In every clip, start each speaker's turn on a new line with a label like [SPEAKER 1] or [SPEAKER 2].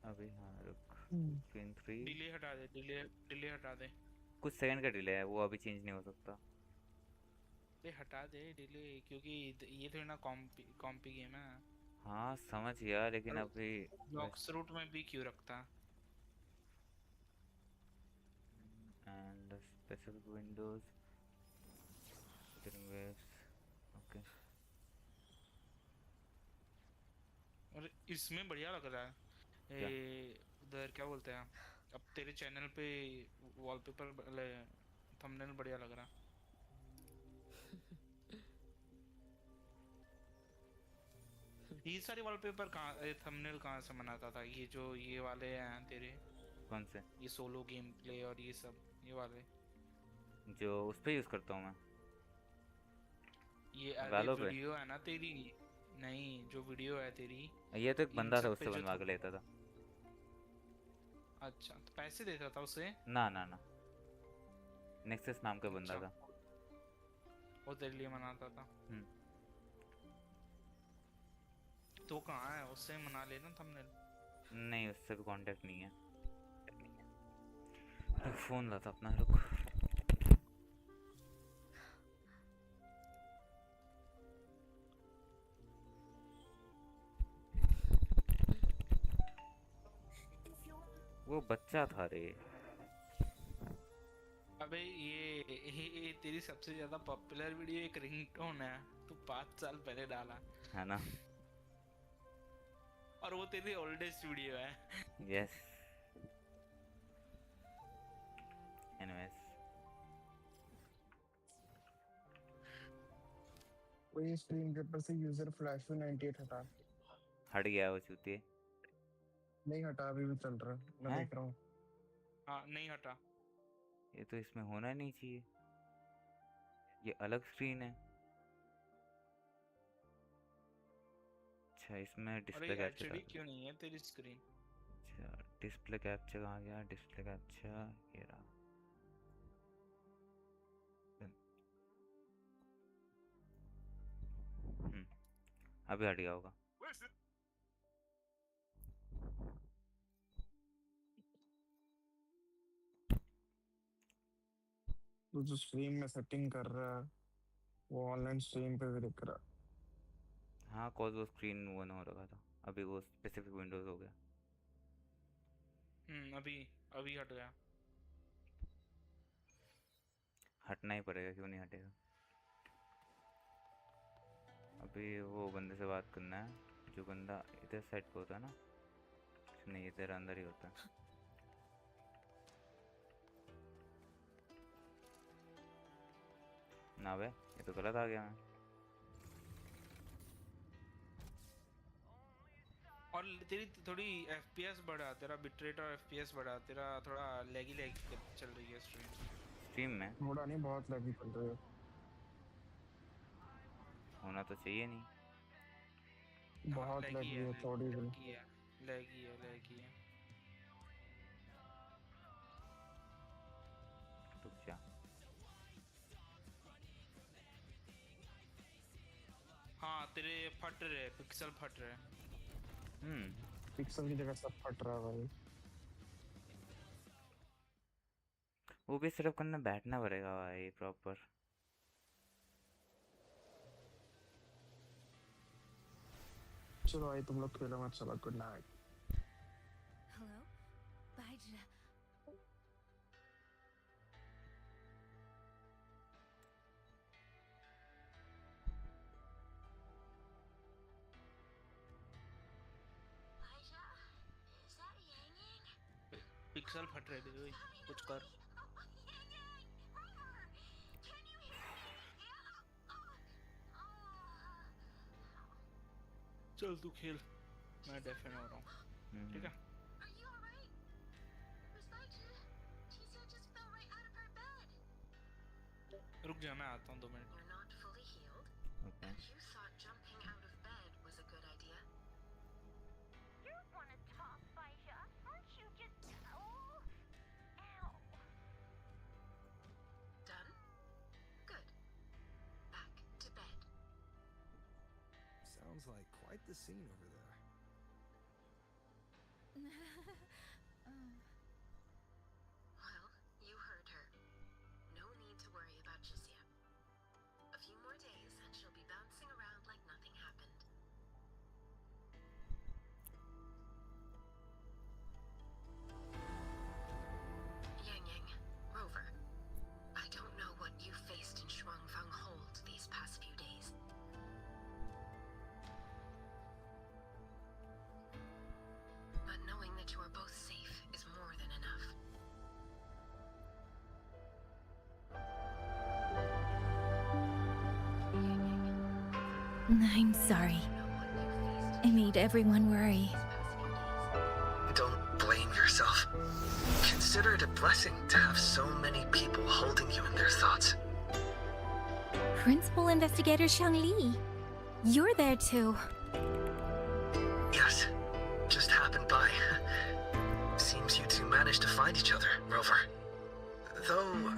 [SPEAKER 1] अभी हाँ रुक, स्क्रीन 3
[SPEAKER 2] डिले हटा दे, डिले हटा दे।
[SPEAKER 1] कुछ सेकंड का डिले है, वो अभी चेंज नहीं हो सकता।
[SPEAKER 2] अरे हटा दे डिले, क्योंकि ये थोड़ी ना कॉम्पी गेम है।
[SPEAKER 1] हाँ समझ गया, लेकिन
[SPEAKER 2] और
[SPEAKER 1] अभी
[SPEAKER 2] ब्लॉक्स रूट में भी क्यों रखता?
[SPEAKER 1] And specific Windows, Wuthering Waves, okay.
[SPEAKER 2] और इसमें बढ़िया लग रहा है
[SPEAKER 1] क्या?
[SPEAKER 2] उधर क्या बोलते हैं, अब तेरे चैनल पे वॉलपेपर, थंबनेल बढ़िया लग रहा। ये सारे वॉलपेपर कहाँ, थंबनेल कहाँ से बनाता था? ये जो ये वाले हैं तेरे,
[SPEAKER 1] कौन से?
[SPEAKER 2] ये सोलो गेम प्ले और ये सब, ये वाले।
[SPEAKER 1] जो उस पे यूज़ करता हूँ मैं,
[SPEAKER 2] ये अरे
[SPEAKER 1] वालों पे।
[SPEAKER 2] वीडियो है ना तेरी, नहीं जो वीडियो है तेरी,
[SPEAKER 1] ये तो एक
[SPEAKER 2] इन
[SPEAKER 1] बंदा था,
[SPEAKER 2] सब पे
[SPEAKER 1] उससे
[SPEAKER 2] जो
[SPEAKER 1] बनवा के लेता था।
[SPEAKER 2] अच्छा, तो पैसे देता था उसे?
[SPEAKER 1] ना ना ना, नेक्सस नाम का बंदा
[SPEAKER 2] अच्छा,
[SPEAKER 1] था।
[SPEAKER 2] वो तेरे लिए मनाता था।
[SPEAKER 1] हम्म।
[SPEAKER 2] तो कहाँ है, उससे मना लेना थंबनेल।
[SPEAKER 1] नहीं, उससे भी कांटेक्ट नहीं है। रुक, फोन लाता अपना, रुक। वो बच्चा था रे।
[SPEAKER 2] अबे ये तेरी सबसे ज्यादा पॉपुलर वीडियो एक रिंगटोन है, तू 5 साल पहले डाला।
[SPEAKER 1] है ना?
[SPEAKER 2] और वो तेरी ओल्डेस्ट वीडियो है।
[SPEAKER 1] यस। एनीवेज,
[SPEAKER 3] वही स्क्रीन पेपर से यूजर फ्लैश 98 हटा।
[SPEAKER 1] हट गया वो चूतिए।
[SPEAKER 3] नहीं हटा, अभी भी चल रहा है, मैं
[SPEAKER 1] हैं?
[SPEAKER 3] देख रहा हूँ।
[SPEAKER 2] हाँ नहीं हटा।
[SPEAKER 1] ये तो इसमें होना नहीं चाहिए, ये अलग स्क्रीन है। अच्छा, इसमें
[SPEAKER 2] अरे
[SPEAKER 1] डिस्प्ले कैप्चर
[SPEAKER 2] एचडी
[SPEAKER 1] था।
[SPEAKER 2] क्यों नहीं है तेरी स्क्रीन?
[SPEAKER 1] अच्छा, डिस्प्ले कैप्चर कहाँ गया? डिस्प्ले कैप्चर ये रहा। हम्म, अभी हट गया होगा।
[SPEAKER 3] तो जो स्ट्रीम में सेटिंग कर रहा है वो ऑनलाइन स्ट्रीम पे भी दिख रहा
[SPEAKER 1] हाँ, कॉज वो स्क्रीन वन हो रखा था, अभी वो स्पेसिफिक विंडोज हो गया।
[SPEAKER 2] अभी अभी हट गया।
[SPEAKER 1] हटना ही पड़ेगा, क्यों नहीं हटेगा। अभी वो बंदे से बात करना है, जो बंदा इधर साइड पे होता है ना। नहीं, इधर अंदर ही होता है। ना बे, ये तो गलत आ गया मैं।
[SPEAKER 2] और तेरी थोड़ी एफपीएस बढ़ा, तेरा बिटरेट और एफपीएस बढ़ा, तेरा थोड़ा लैगी लैगी चल रही है स्ट्रीम।
[SPEAKER 1] स्ट्रीम में
[SPEAKER 3] है। थोड़ा नहीं, बहुत लगी चल रही है।
[SPEAKER 1] होना तो चाहिए नहीं।
[SPEAKER 2] हाँ
[SPEAKER 3] बहुत
[SPEAKER 2] लैगी
[SPEAKER 3] लगी
[SPEAKER 2] है,
[SPEAKER 3] है थोड़ी भी।
[SPEAKER 2] लैगी है, लैगी है, लैगी है।
[SPEAKER 1] रुक जा।
[SPEAKER 2] हाँ तेरे फट रहे पिक्सल, फट रहे।
[SPEAKER 1] हम्म।
[SPEAKER 3] पिक्सल की जगह सब फट रहा है भाई।
[SPEAKER 1] वो भी सिर्फ करना, बैठना पड़ेगा भाई प्रॉपर।
[SPEAKER 3] चलो भाई, तुम लोग खेलो, मत, चलो, good night.
[SPEAKER 4] Hello? Baija. Baija? Is that Yang?
[SPEAKER 2] Pixel फट रहे थे, कुछ कर।
[SPEAKER 4] Can you hear me?
[SPEAKER 2] चल तू खेल, मैं डेफिन हो रहा हूँ, ठीक है?
[SPEAKER 4] Are you alright? Where's Baija? Tisa just fell right out of her bed.
[SPEAKER 2] रुक जा, मैं आता हूँ 2 minute.
[SPEAKER 4] You're not fully healed?
[SPEAKER 1] Okay.
[SPEAKER 4] If you thought jumping out of bed was a good idea. You want to talk, Baija? Aren't you just... Oh... Ow. Done? Good. Back to bed.
[SPEAKER 5] Sounds like quite the scene over there.
[SPEAKER 4] Well, you heard her. No need to worry about Jizia. A few more days and she'll be bouncing around like nothing happened. Yang, Rover, I don't know what you faced in Shuangfang Hold these past few days. But knowing that you are both safe is more than enough.
[SPEAKER 5] I'm sorry. I made everyone worry.
[SPEAKER 6] Don't blame yourself. Consider it a blessing to have so many people holding you in their thoughts.
[SPEAKER 5] Principal Investigator Xiang Li. You're there too.
[SPEAKER 6] Yes, just happened by. Seems you two managed to find each other, Rover. Though,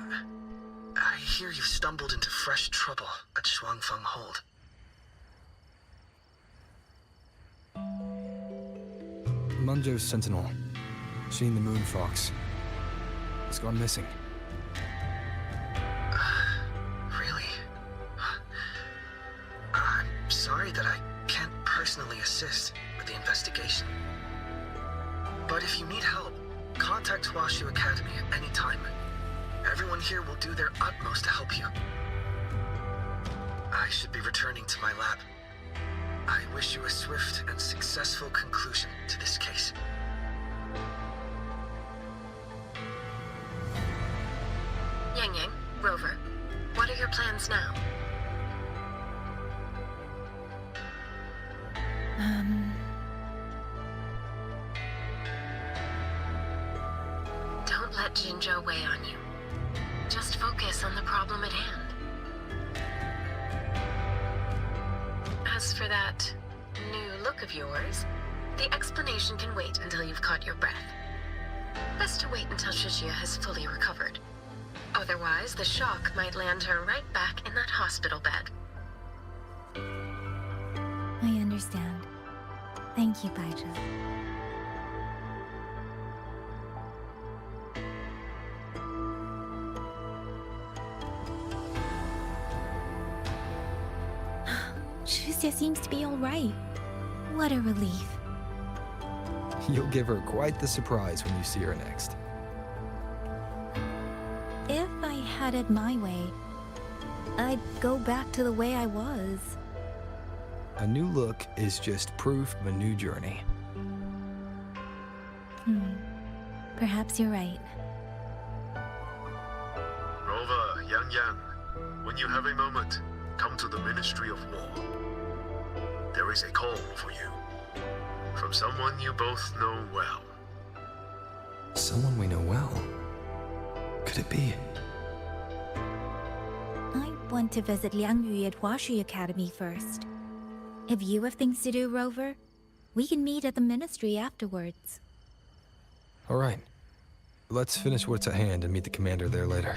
[SPEAKER 6] I hear you've stumbled into fresh trouble at Shuangfeng Hold.
[SPEAKER 7] Munjo's sentinel, Sheen the Moon Fox, has gone missing.
[SPEAKER 6] Really? I'm sorry that I can't personally assist with the investigation. But if you need help, contact Huashu Academy at any time. Everyone here will do their utmost to help you. I should be returning to my lab. I wish you a swift and successful conclusion to this case.
[SPEAKER 4] Yang, Rover, what are your plans now? Don't let Jinzhou weigh on you. Just focus on the problem at hand. As for that new look of yours, the explanation can wait until you've caught your breath. Best to wait until Shishia has fully recovered. Otherwise, the shock might land her right back in that hospital bed.
[SPEAKER 5] I understand. Thank you, Baizhi. Shuzia seems to be all right. What a relief.
[SPEAKER 7] You'll give her quite the surprise when you see her next.
[SPEAKER 5] If I had it my way, I'd go back to the way I was.
[SPEAKER 7] A new look is just proof of a new journey.
[SPEAKER 5] Perhaps you're right.
[SPEAKER 8] Rover, Yang, when you have a moment, come to the Ministry of War. There is a call for you. From someone you both know well.
[SPEAKER 7] Someone we know well. Could it be?
[SPEAKER 5] I want to visit Liang Yu at Huashi Academy first. If you have things to do, Rover, we can meet at the ministry afterwards.
[SPEAKER 7] All right. Let's finish what's at hand and meet the commander there later.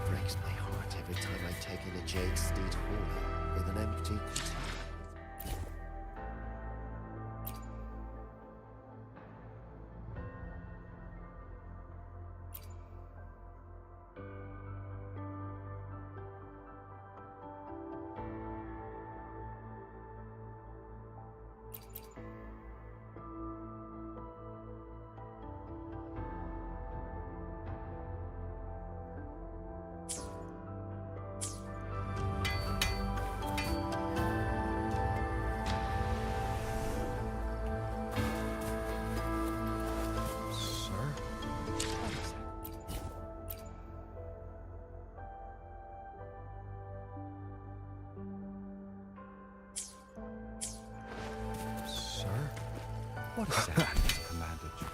[SPEAKER 9] Breaks my heart every time I take in a jade steed hauler with an empty container.
[SPEAKER 10] What is that, Commander George?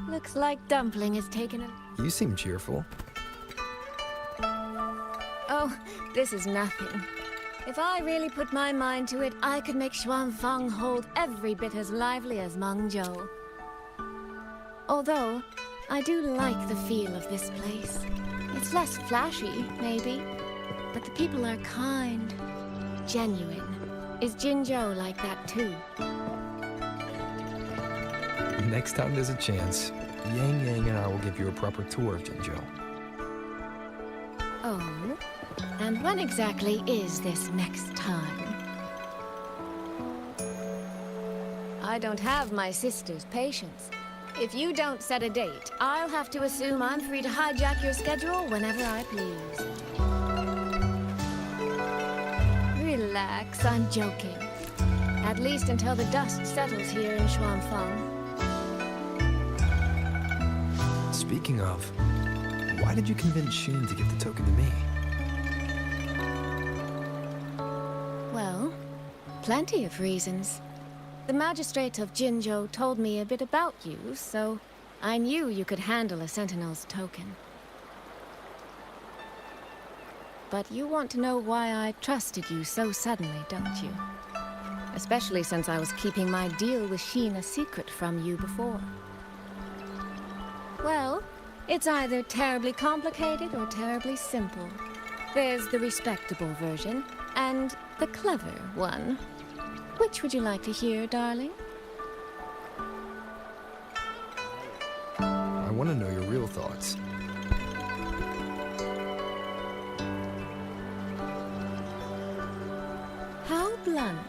[SPEAKER 11] Looks like Dumpling has taken a...
[SPEAKER 7] You seem cheerful.
[SPEAKER 11] Oh, this is nothing. If I really put my mind to it, I could make Xuanfang hold every bit as lively as Mengzhou. Although, I do like the feel of this place. It's less flashy, maybe, but the people are kind, genuine. Is Jinzhou like that too?
[SPEAKER 7] Next time there's a chance, Yang Yang and I will give you a proper tour of Jinzhou.
[SPEAKER 11] Oh? And when exactly is this next time? I don't have my sister's patience. If you don't set a date, I'll have to assume I'm free to hijack your schedule whenever I please. Relax, I'm joking. At least until the dust settles here in Xuanfang.
[SPEAKER 7] Speaking of, why did you convince Xin to give the token to me?
[SPEAKER 11] Well, plenty of reasons. The magistrate of Jinzhou told me a bit about you, so I knew you could handle a Sentinel's token. But you want to know why I trusted you so suddenly, don't you? Especially since I was keeping my deal with Xin a secret from you before. Well, it's either terribly complicated or terribly simple. There's the respectable version, and the clever one. Which would you like to hear, darling?
[SPEAKER 7] I want to know your real thoughts.
[SPEAKER 11] How blunt.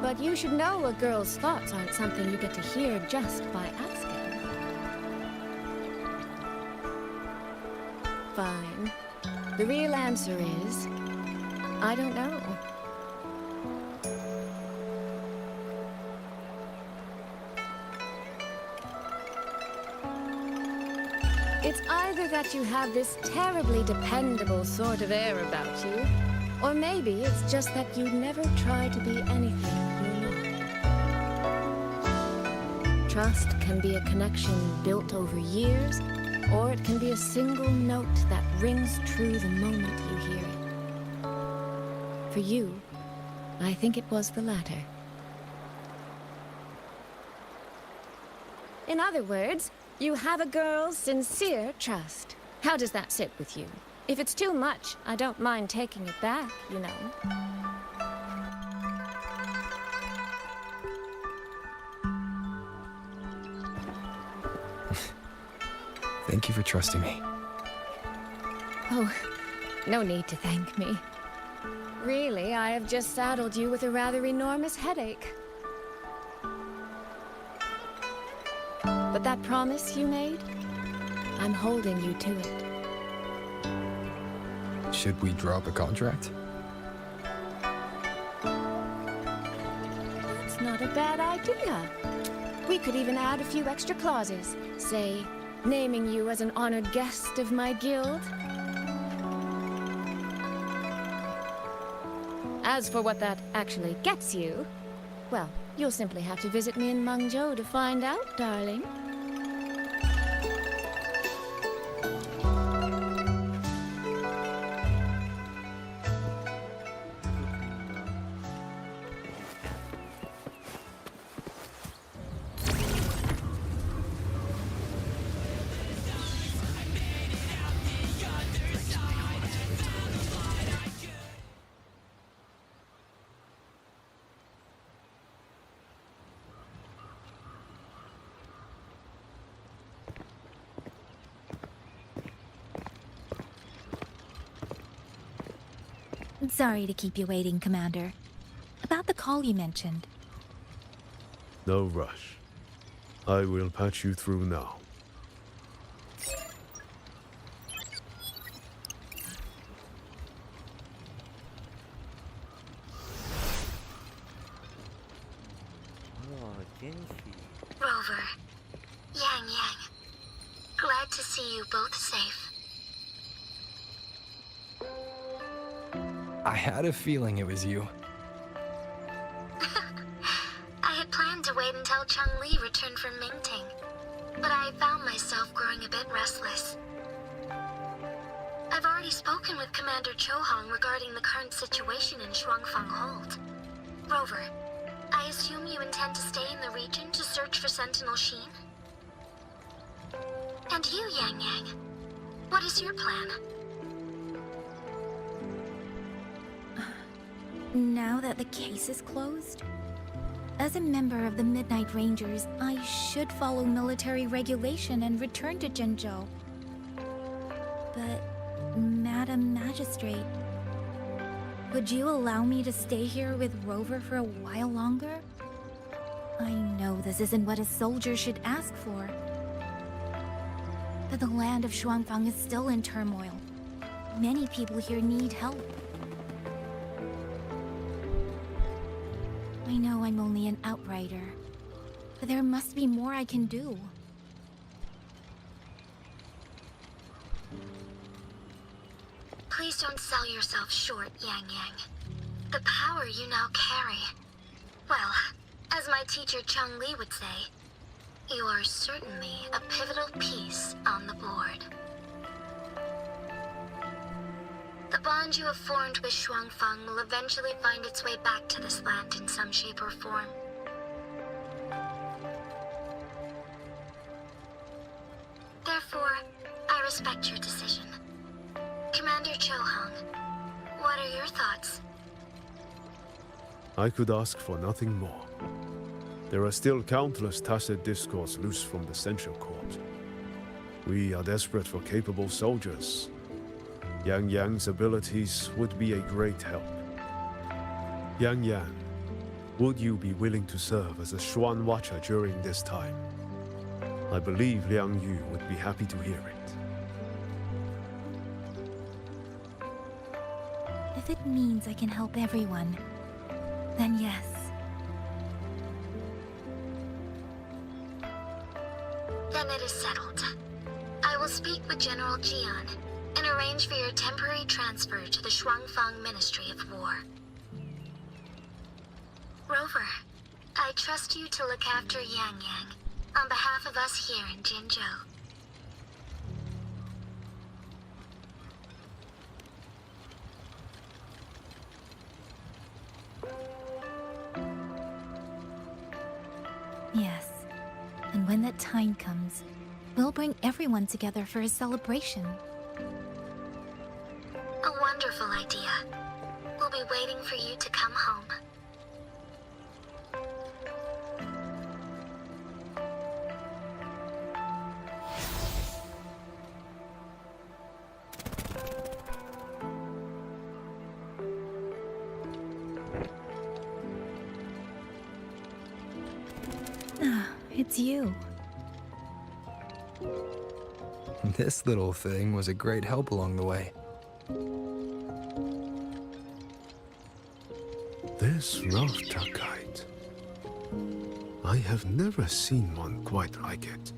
[SPEAKER 11] But you should know a girl's thoughts aren't something you get to hear just by asking. Fine. The real answer is, I don't know. It's either that you have this terribly dependable sort of air about you, or maybe it's just that you never try to be anything you're not. Trust can be a connection built over years, or it can be a single note that rings true the moment you hear it. For you, I think it was the latter. In other words, you have a girl's sincere trust. How does that sit with you? If it's too much, I don't mind taking it back, you know.
[SPEAKER 7] Thank you for trusting me.
[SPEAKER 11] Oh, no need to thank me. Really, I have just saddled you with a rather enormous headache. But that promise you made, I'm holding you to it.
[SPEAKER 7] Should we drop a contract?
[SPEAKER 11] That's not a bad idea. We could even add a few extra clauses. Say, naming you as an honored guest of my guild. As for what that actually gets you, well, you'll simply have to visit me in Mengzhou to find out, darling.
[SPEAKER 5] Sorry to keep you waiting, Commander. About the call you mentioned.
[SPEAKER 8] No rush. I will patch you through now.
[SPEAKER 1] Oh, Jinshi.
[SPEAKER 4] Rover, Yang Yang, glad to see you both safe.
[SPEAKER 7] I had a feeling it was you.
[SPEAKER 4] I had planned to wait until Chang-Li returned from Mingting, but I found myself growing a bit restless. I've already spoken with Commander Chohong regarding the current situation in Shuangfang Hold. Rover, I assume you intend to stay in the region to search for Sentinel Sheen? And you, Yang Yang, what is your plan?
[SPEAKER 5] Now that the case is closed, as a member of the Midnight Rangers, I should follow military regulation and return to Zhenzhou. But, Madam Magistrate, would you allow me to stay here with Rover for a while longer? I know this isn't what a soldier should ask for, but the land of Shuangfang is still in turmoil. Many people here need help. I know I'm only an outrider, but there must be more I can do.
[SPEAKER 4] Please don't sell yourself short, Yang Yang. The power you now carry. Well, as my teacher Chang-Li would say, you are certainly a pivotal piece on the board. The bond you have formed with Shuangfang will eventually find its way back to this land in some shape or form. Therefore, I respect your decision. Commander Chohong, what are your thoughts?
[SPEAKER 8] I could ask for nothing more. There are still countless tacit discords loose from the Central Court. We are desperate for capable soldiers. Yang Yang's abilities would be a great help. Yang Yang, would you be willing to serve as a Xuan Watcher during this time? I believe Liang Yu would be happy to hear it.
[SPEAKER 5] If it means I can help everyone, then yes.
[SPEAKER 4] Then it is settled. I will speak with General Jian and arrange for your temporary transfer to the Shuangfang Ministry of War. Rover, I trust you to look after Yang Yang on behalf of us here in Jinzhou.
[SPEAKER 5] Yes. And when that time comes, we'll bring everyone together for a celebration.
[SPEAKER 4] A wonderful idea. We'll be waiting for you to come home.
[SPEAKER 5] Ah, it's you.
[SPEAKER 7] This little thing was a great help along the way.
[SPEAKER 8] This rafter kite. I have never seen one quite like it.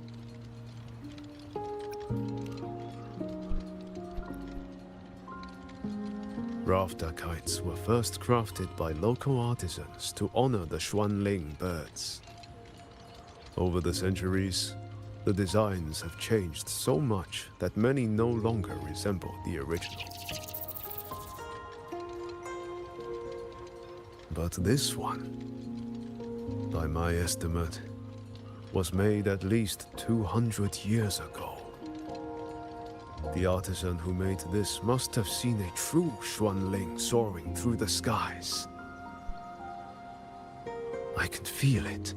[SPEAKER 8] Rafter kites were first crafted by local artisans to honor the Xuanling birds. Over the centuries, the designs have changed so much that many no longer resemble the original. But this one, by my estimate, was made at least 200 years ago. The artisan who made this must have seen a true Xuanling soaring through the skies. I can feel it.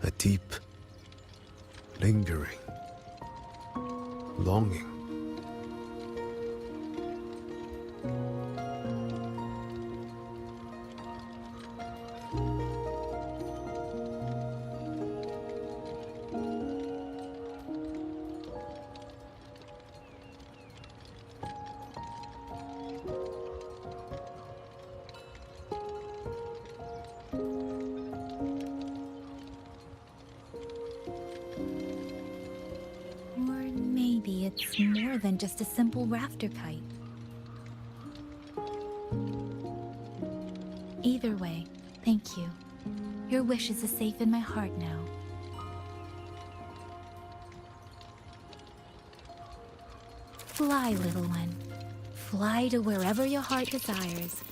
[SPEAKER 8] A deep, lingering longing.
[SPEAKER 5] than just a simple rafter kite. Either way, thank you. Your wishes are safe in my heart now. Fly, little one. Fly to wherever your heart desires.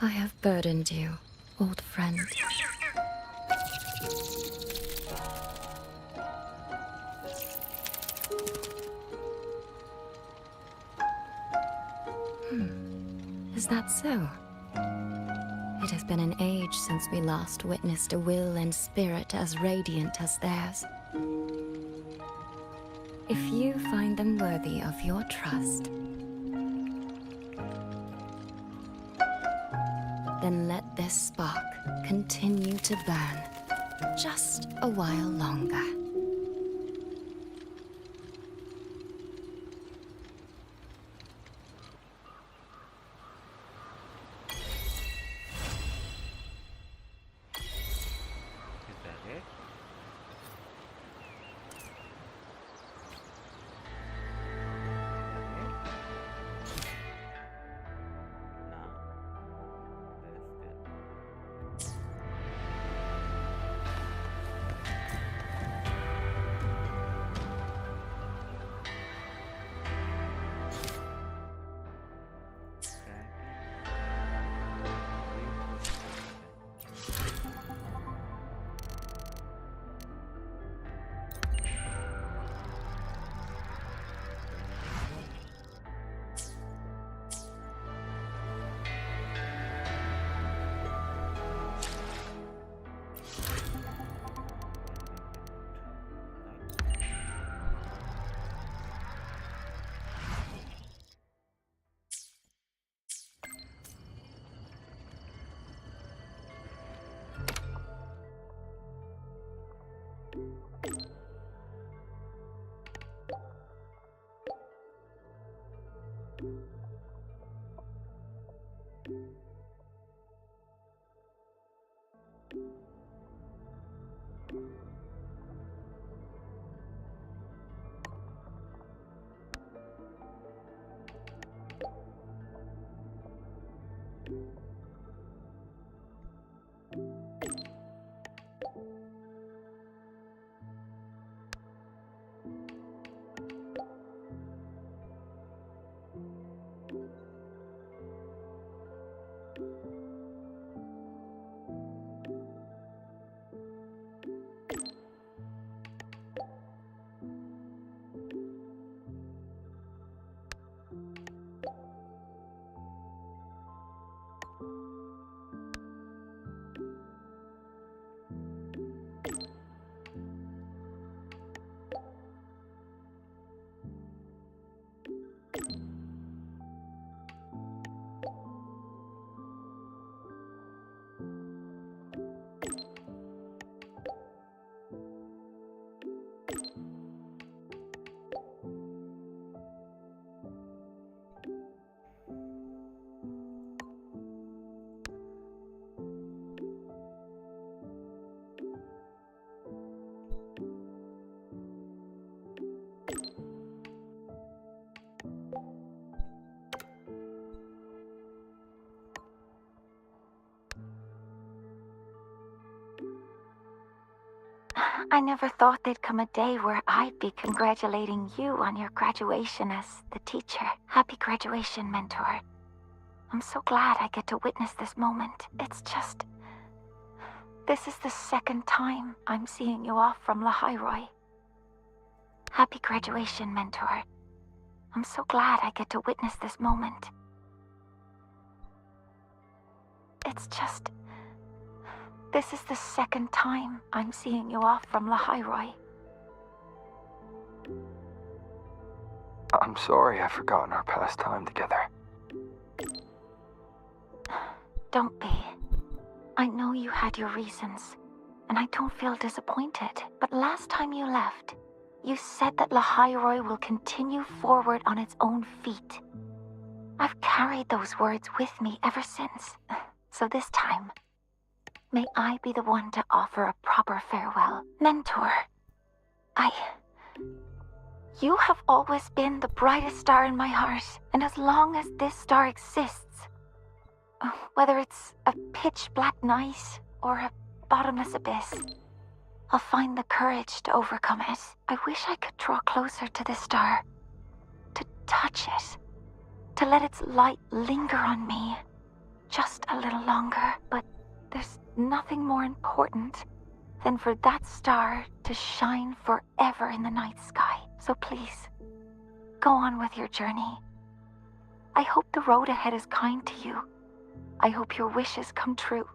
[SPEAKER 11] I have burdened you, old friend. Is that so? It has been an age since we last witnessed a will and spirit as radiant as theirs. If you find them worthy of your trust, then let this spark continue to burn just a while longer.
[SPEAKER 1] Is that it?
[SPEAKER 5] I never thought there'd come a day where I'd be congratulating you on your graduation as the teacher. Happy graduation, mentor. I'm so glad I get to witness this moment. It's just... this is the second time I'm seeing you off from Lahairoi. Happy graduation, mentor. I'm so glad I get to witness this moment. It's just... this is the second time I'm seeing you off from Lahairoi.
[SPEAKER 12] I'm sorry I've forgotten our past time together.
[SPEAKER 5] Don't be. I know you had your reasons, and I don't feel disappointed, but last time you left,
[SPEAKER 13] You said that Lahairoi will continue forward on its own feet. I've carried those words with me ever since. So this time, may I be the one to offer a proper farewell. Mentor, You have always been the brightest star in my heart, and as long as this star exists, whether it's a pitch-black night or a bottomless abyss, I'll find the courage to overcome it. I wish I could draw closer to this star, to touch it, to let its light linger on me just a little longer. But there's nothing more important than for that star to shine forever in the night sky. So please, go on with your journey. I hope the road ahead is kind to you. I hope your wishes come true.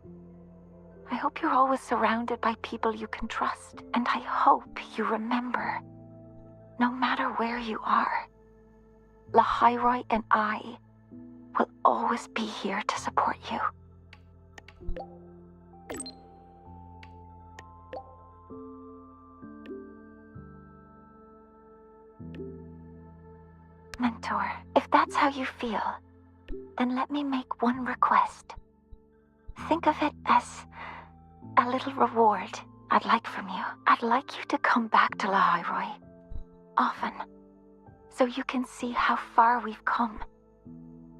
[SPEAKER 13] I hope you're always surrounded by people you can trust. And I hope you remember, no matter where you are, Lahairoi and I will always be here to support you. Mentor, if that's how you feel, then let me make one request. Think of it as a little reward I'd like from you. I'd like you to come back to Lahairoi often, so you can see how far we've come.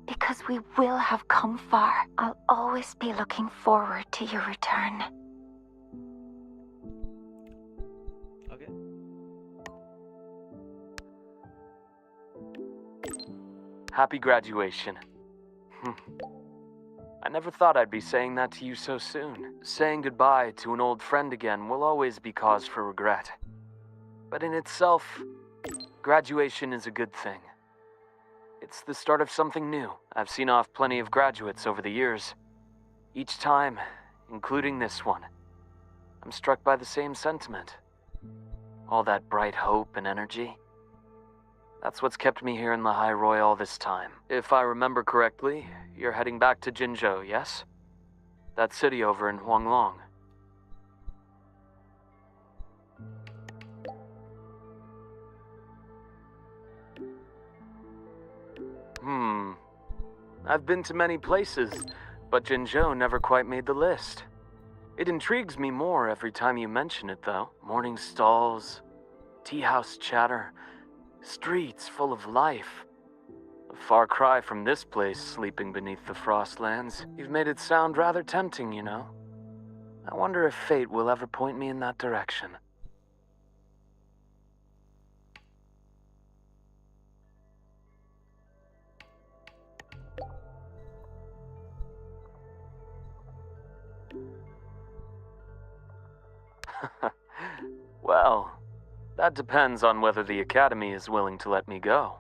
[SPEAKER 13] Because we will have come far. I'll always be looking forward to your return.
[SPEAKER 1] Okay.
[SPEAKER 14] Happy graduation. I never thought I'd be saying that to you so soon. Saying goodbye to an old friend again will always be cause for regret. But in itself, graduation is a good thing. It's the start of something new. I've seen off plenty of graduates over the years. Each time, including this one, I'm struck by the same sentiment. All that bright hope and energy. That's what's kept me here in Lahairoi all this time. If I remember correctly, you're heading back to Jinzhou, yes? That city over in Huanglong. I've been to many places, but Jinzhou never quite made the list. It intrigues me more every time you mention it, though. Morning stalls, tea house chatter, streets full of life. A far cry from this place sleeping beneath the Frostlands. You've made it sound rather tempting, you know. I wonder if fate will ever point me in that direction. Well, that depends on whether the Academy is willing to let me go.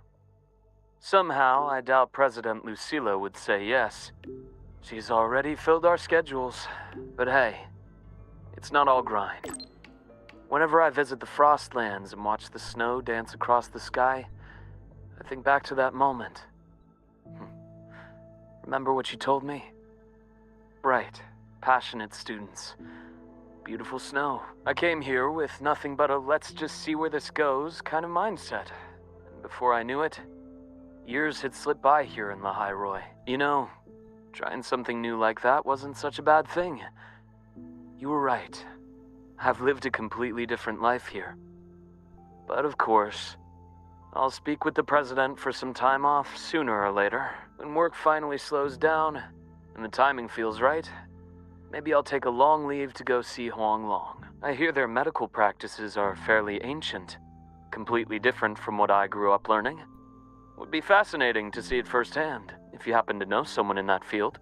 [SPEAKER 14] Somehow, I doubt President Lucilla would say yes. She's already filled our schedules. But hey, it's not all grind. Whenever I visit the Frostlands and watch the snow dance across the sky, I think back to that moment. Remember what you told me? Bright, passionate students. Beautiful snow. I came here with nothing but a let's just see where this goes kind of mindset. And before I knew it, years had slipped by here in Lahairoi. You know, trying something new like that wasn't such a bad thing. You were right. I've lived a completely different life here. But of course, I'll speak with the president for some time off sooner or later. When work finally slows down and the timing feels right, maybe I'll take a long leave to go see Huanglong. I hear their medical practices are fairly ancient, completely different from what I grew up learning. Would be fascinating to see it firsthand. If you happen to know someone in that field,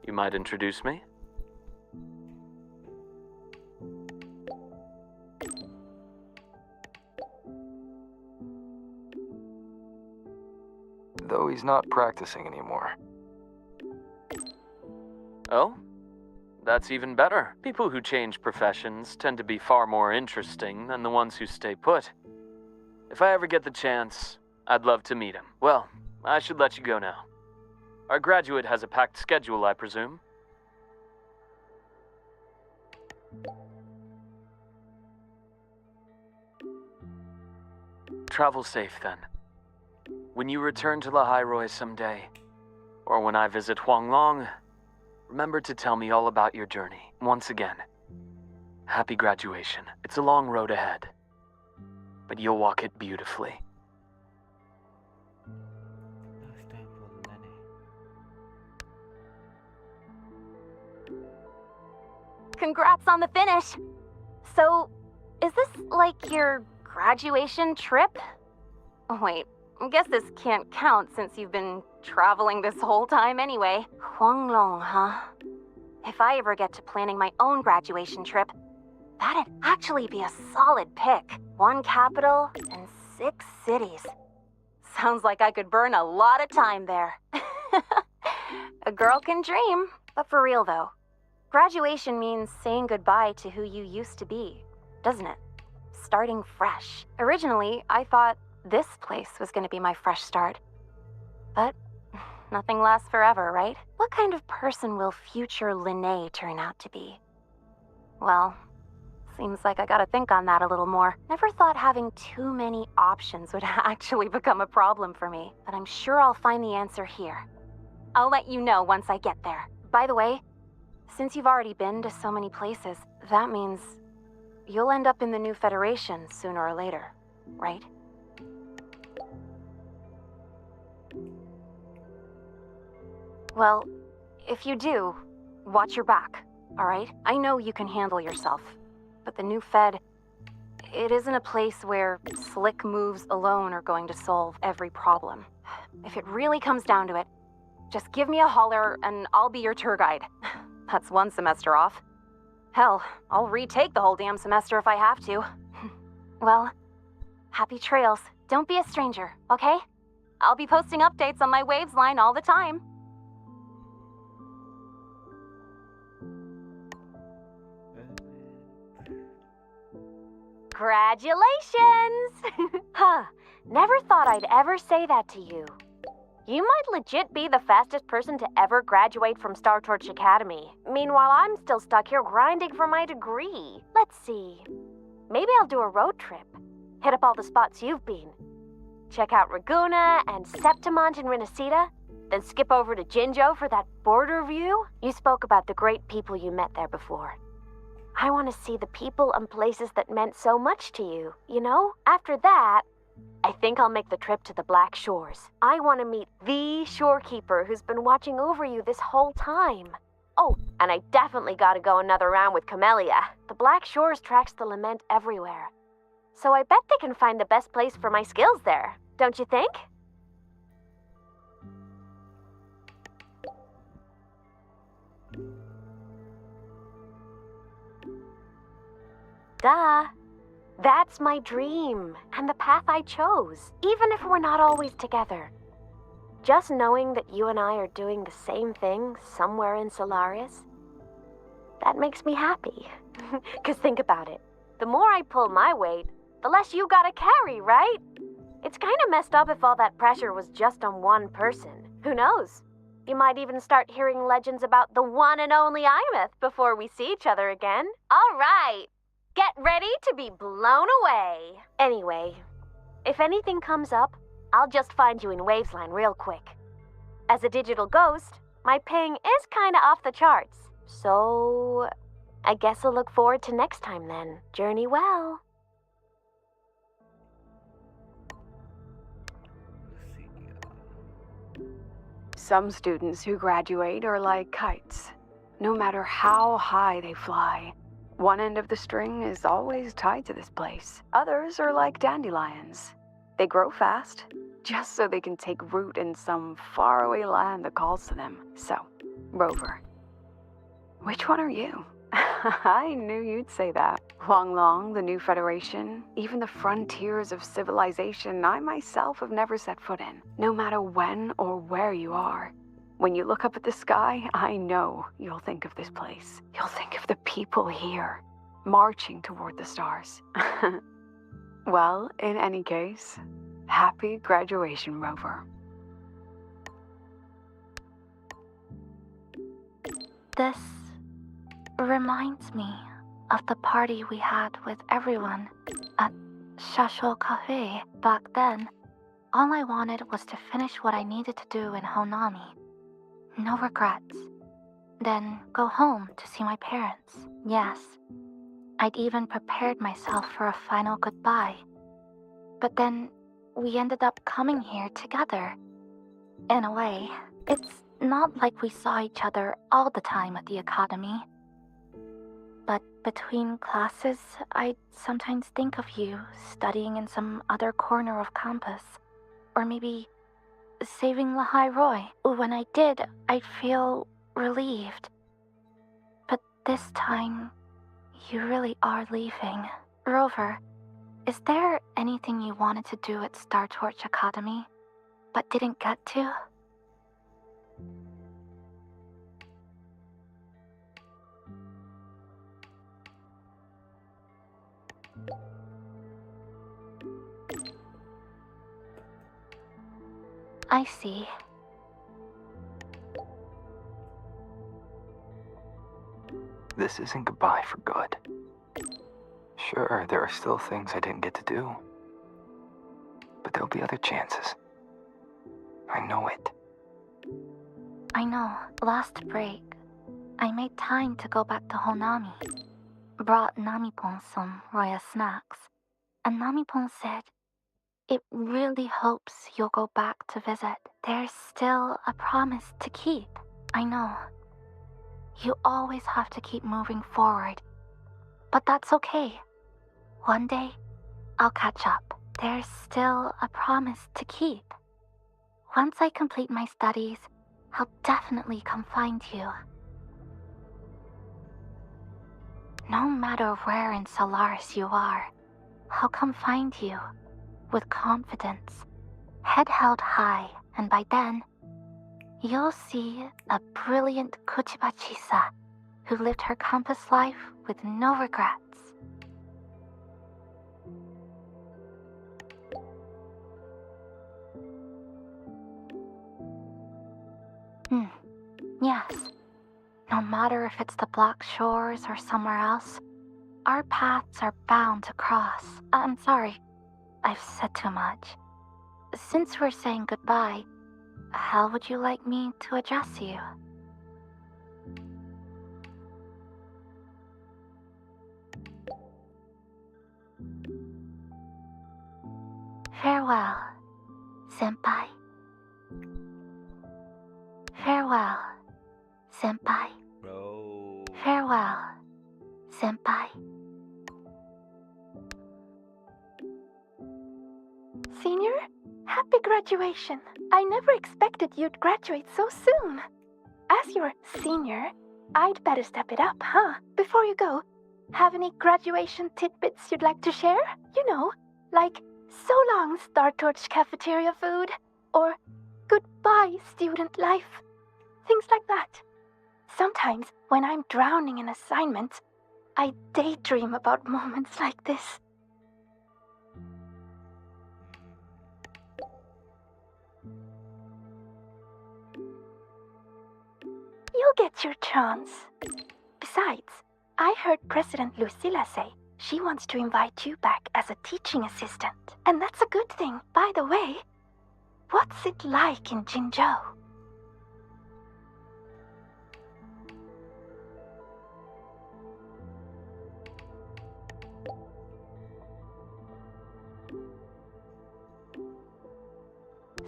[SPEAKER 14] you might introduce me.
[SPEAKER 12] Though he's not practicing anymore.
[SPEAKER 14] Oh? That's even better. People who change professions tend to be far more interesting than the ones who stay put. If I ever get the chance, I'd love to meet him. Well, I should let you go now. Our graduate has a packed schedule, I presume. Travel safe then. When you return to Lahairoi someday, or when I visit Huanglong, remember to tell me all about your journey. Once again, happy graduation. It's a long road ahead, but you'll walk it beautifully.
[SPEAKER 1] Last time for Lenny.
[SPEAKER 13] Congrats on the finish! So, is this like your graduation trip? Oh, wait, I guess this can't count since you've been traveling this whole time anyway. Huanglong, huh? If I ever get to planning my own graduation trip, that'd actually be a solid pick. 1 capital and 6 cities. Sounds like I could burn a lot of time there. A girl can dream, but for real though. Graduation means saying goodbye to who you used to be, doesn't it? Starting fresh. Originally, I thought this place was going to be my fresh start. But nothing lasts forever, right? What kind of person will future Linnae turn out to be? Well, seems like I gotta think on that a little more. Never thought having too many options would actually become a problem for me, but I'm sure I'll find the answer here. I'll let you know once I get there. By the way, since you've already been to so many places, that means you'll end up in the new Federation sooner or later, right? Well, if you do, watch your back, alright? I know you can handle yourself, but the new Fed, it isn't a place where slick moves alone are going to solve every problem. If it really comes down to it, just give me a holler and I'll be your tour guide. That's 1 semester off. Hell, I'll retake the whole damn semester if I have to. Well, happy trails. Don't be a stranger, okay? I'll be posting updates on my Waves line all the time. Congratulations! Huh, never thought I'd ever say that to you. You might legit be the fastest person to ever graduate from Star Torch Academy. Meanwhile, I'm still stuck here grinding for my degree. Let's see. Maybe I'll do a road trip. Hit up all the spots you've been. Check out Raguna and Septimont and Renacita, then skip over to Jinzhou for that border view. You spoke about the great people you met there before. I want to see the people and places that meant so much to you, you know? After that, I think I'll make the trip to the Black Shores. I want to meet the shorekeeper who's been watching over you this whole time. Oh, and I definitely gotta go another round with Camellia. The Black Shores tracks the lament everywhere. So I bet they can find the best place for my skills there, don't you think? Duh. That's my dream, and the path I chose, even if we're not always together. Just knowing that you and I are doing the same thing somewhere in Solaris, that makes me happy. 'Cause think about it. The more I pull my weight, the less you gotta carry, right? It's kinda messed up if all that pressure was just on one person. Who knows? You might even start hearing legends about the one and only Imeth before we see each other again. All right. Get ready to be blown away. Anyway, if anything comes up, I'll just find you in Wavesline real quick. As a digital ghost, my ping is kinda off the charts. So, I guess I'll look forward to next time then. Journey well.
[SPEAKER 15] Some students who graduate are like kites. No matter how high they fly, one end of the string is always tied to this place. Others are like dandelions. They grow fast, just so they can take root in some faraway land that calls to them. So, Rover, which one are you? I knew you'd say that. Huanglong, the new Federation, even the frontiers of civilization I myself have never set foot in. No matter when or where you are, when you look up at the sky, I know you'll think of this place. You'll think of the people here, marching toward the stars. Well, in any case, happy graduation, Rover.
[SPEAKER 13] This reminds me of the party we had with everyone at Shasho Cafe back then, all I wanted was to finish what I needed to do in Honami. No regrets. Then go home to see my parents. Yes, I'd even prepared myself for a final goodbye. But then we ended up coming here together. In a way, it's not like we saw each other all the time at the academy. But between classes, I'd sometimes think of you studying in some other corner of campus. Or maybe saving Lahai Roy. When I did, I'd feel relieved. But this time, you really are leaving. Rover, is there anything you wanted to do at Star Torch Academy, but didn't get to? I see.
[SPEAKER 12] This isn't goodbye for good. Sure, there are still things I didn't get to do. But there'll be other chances. I know it.
[SPEAKER 13] I know. Last break, I made time to go back to Honami. Brought Namipon some Roya snacks. And Namipon said, it really hopes you'll go back to visit. There's still a promise to keep. I know. You always have to keep moving forward. But that's okay. One day, I'll catch up. There's still a promise to keep. Once I complete my studies, I'll definitely come find you. No matter where in Solaris you are, I'll come find you. With confidence, head held high, and by then, you'll see a brilliant Kuchiba Chisa who lived her campus life with no regrets. Yes. No matter if it's the Black Shores or somewhere else, our paths are bound to cross. I'm sorry. I've said too much. Since we're saying goodbye, how would you like me to address you? Farewell, senpai. Farewell, senpai.
[SPEAKER 1] Bro.
[SPEAKER 13] Farewell, senpai. Senior, happy graduation. I never expected you'd graduate so soon. As your senior, I'd better step it up, huh? Before you go, have any graduation tidbits you'd like to share? You know, like so long Star Torch cafeteria food, or goodbye student life. Things like that. Sometimes, when I'm drowning in assignments, I daydream about moments like this. You'll get your chance. Besides, I heard President Lucilla say she wants to invite you back as a teaching assistant. And that's a good thing. By the way, what's it like in Jinzhou?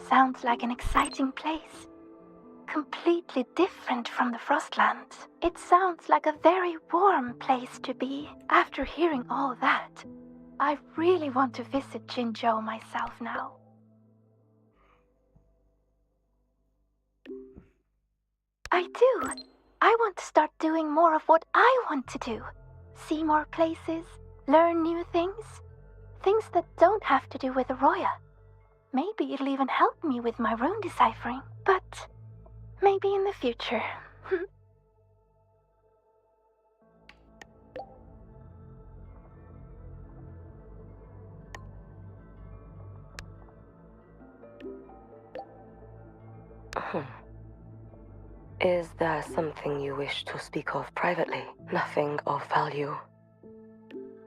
[SPEAKER 13] Sounds like an exciting place. Completely different from the Frostlands. It sounds like a very warm place to be. After hearing all that, I really want to visit Jinzhou myself now. I do. I want to start doing more of what I want to do. See more places, learn new things. Things that don't have to do with Roya. Maybe it'll even help me with my rune deciphering. But maybe in the future.
[SPEAKER 16] Is there something you wish to speak of privately? Nothing of value.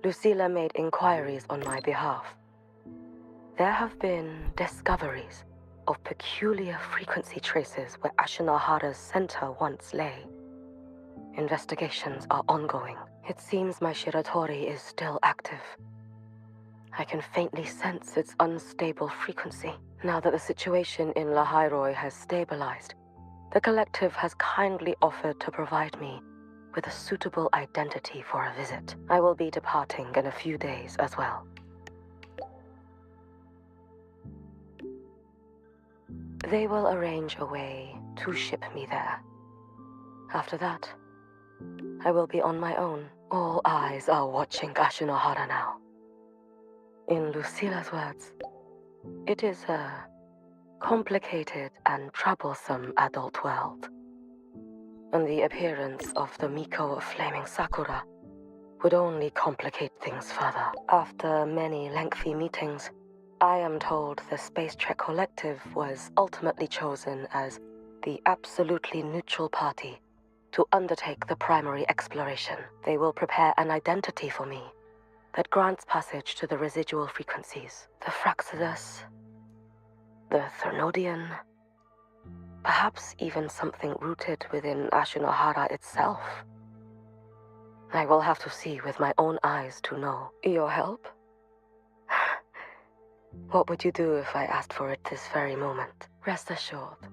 [SPEAKER 16] Lucilla made inquiries on my behalf. There have been discoveries of peculiar frequency traces where Ashinahara's center once lay. Investigations are ongoing. It seems my Shiratori is still active. I can faintly sense its unstable frequency. Now that the situation in Lahairoi has stabilized, the collective has kindly offered to provide me with a suitable identity for a visit. I will be departing in a few days as well. They will arrange a way to ship me there. After that, I will be on my own. All eyes are watching Ashinohara now. In Lucilla's words, it is a complicated and troublesome adult world. And the appearance of the Miko of Flaming Sakura would only complicate things further. After many lengthy meetings, I am told the Space Trek Collective was ultimately chosen as the absolutely neutral party to undertake the primary exploration. They will prepare an identity for me that grants passage to the residual frequencies. The Fraxidus, the Thernodian, perhaps even something rooted within Ashinohara itself. I will have to see with my own eyes to know. Your help? What would you do if I asked for it this very moment? Rest assured,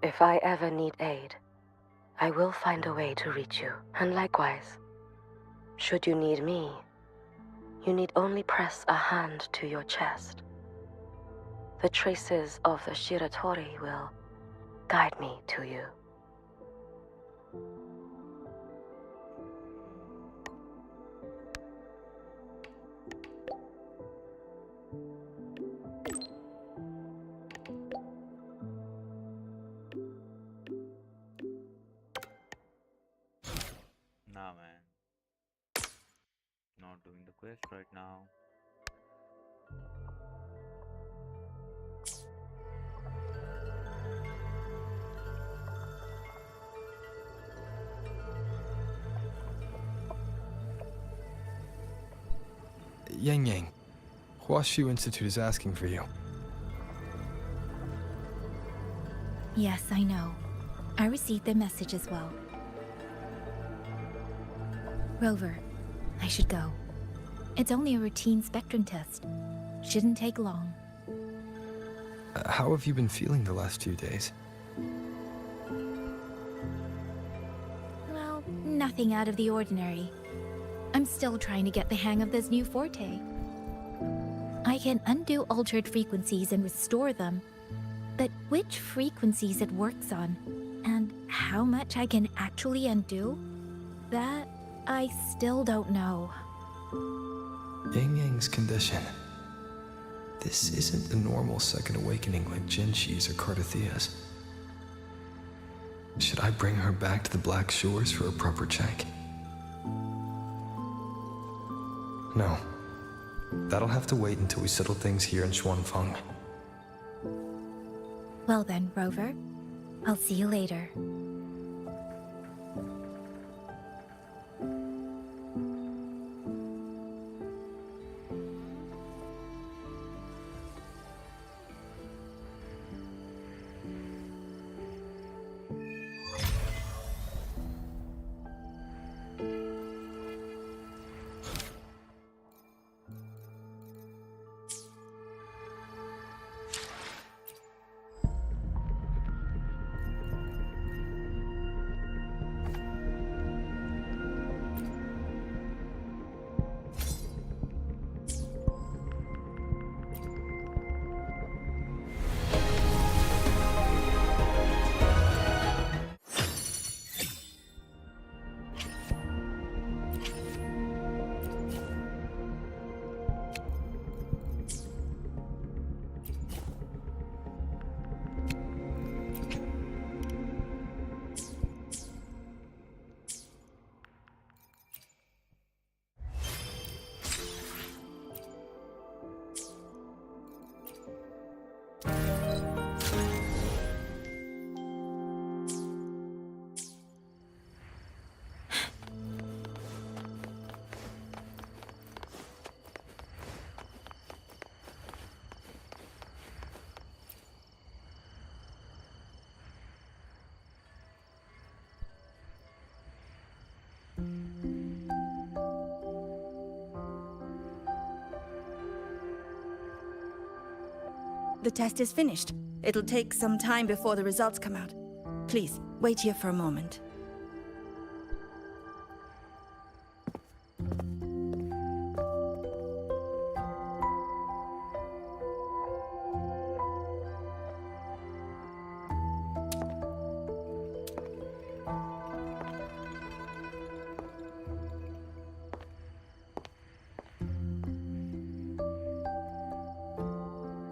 [SPEAKER 16] if I ever need aid, I will find a way to reach you. And likewise, should you need me, you need only press a hand to your chest. The traces of the Shiratori will guide me to you.
[SPEAKER 1] Nah, man. Not doing the quest right now.
[SPEAKER 7] Yang Yang, Huashu Institute is asking for you.
[SPEAKER 5] Yes, I know. I received the message as well. Rover, I should go. It's only a routine spectrum test. Shouldn't take long.
[SPEAKER 7] How have you been feeling the last few days?
[SPEAKER 5] Well, nothing out of the ordinary. I'm still trying to get the hang of this new forte. I can undo altered frequencies and restore them, but which frequencies it works on, and how much I can actually undo, that I still don't know.
[SPEAKER 7] Yang Yang's condition. This isn't a normal second awakening like Genshi's or Cardathia's. Should I bring her back to the Black Shores for a proper check? No. That'll have to wait until we settle things here in Xuanfeng.
[SPEAKER 5] Well then, Rover, I'll see you later.
[SPEAKER 17] The test is finished. It'll take some time before the results come out. Please, wait here for a moment.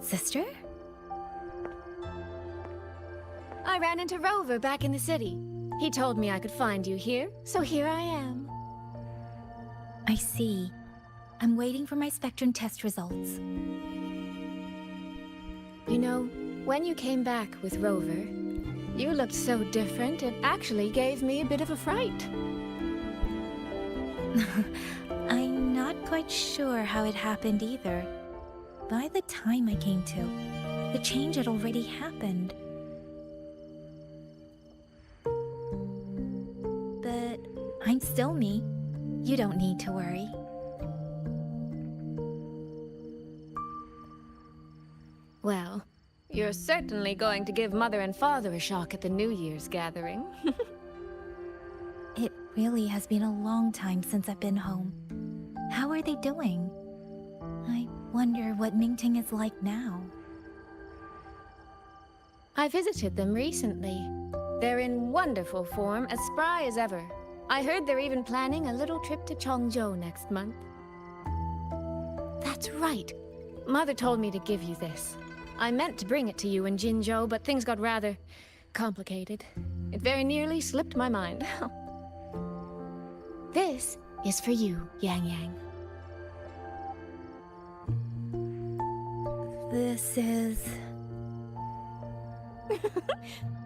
[SPEAKER 5] Sister?
[SPEAKER 11] I ran into Rover back in the city. He told me I could find you here, so here I am.
[SPEAKER 5] I see. I'm waiting for my spectrum test results.
[SPEAKER 11] You know, when you came back with Rover, you looked so different, it actually gave me a bit of a fright.
[SPEAKER 5] I'm not quite sure how it happened either. By the time I came to, the change had already happened. But I'm still me. You don't need to worry.
[SPEAKER 11] Well, you're certainly going to give Mother and Father a shock at the New Year's gathering.
[SPEAKER 5] It really has been a long time since I've been home. How are they doing? I wonder what Mingting is like now.
[SPEAKER 11] I visited them recently. They're in wonderful form, as spry as ever. I heard they're even planning a little trip to Chongzhou next month. That's right. Mother told me to give you this. I meant to bring it to you in Jinzhou, but things got rather complicated. It very nearly slipped my mind. This is for you, Yang Yang.
[SPEAKER 5] This is...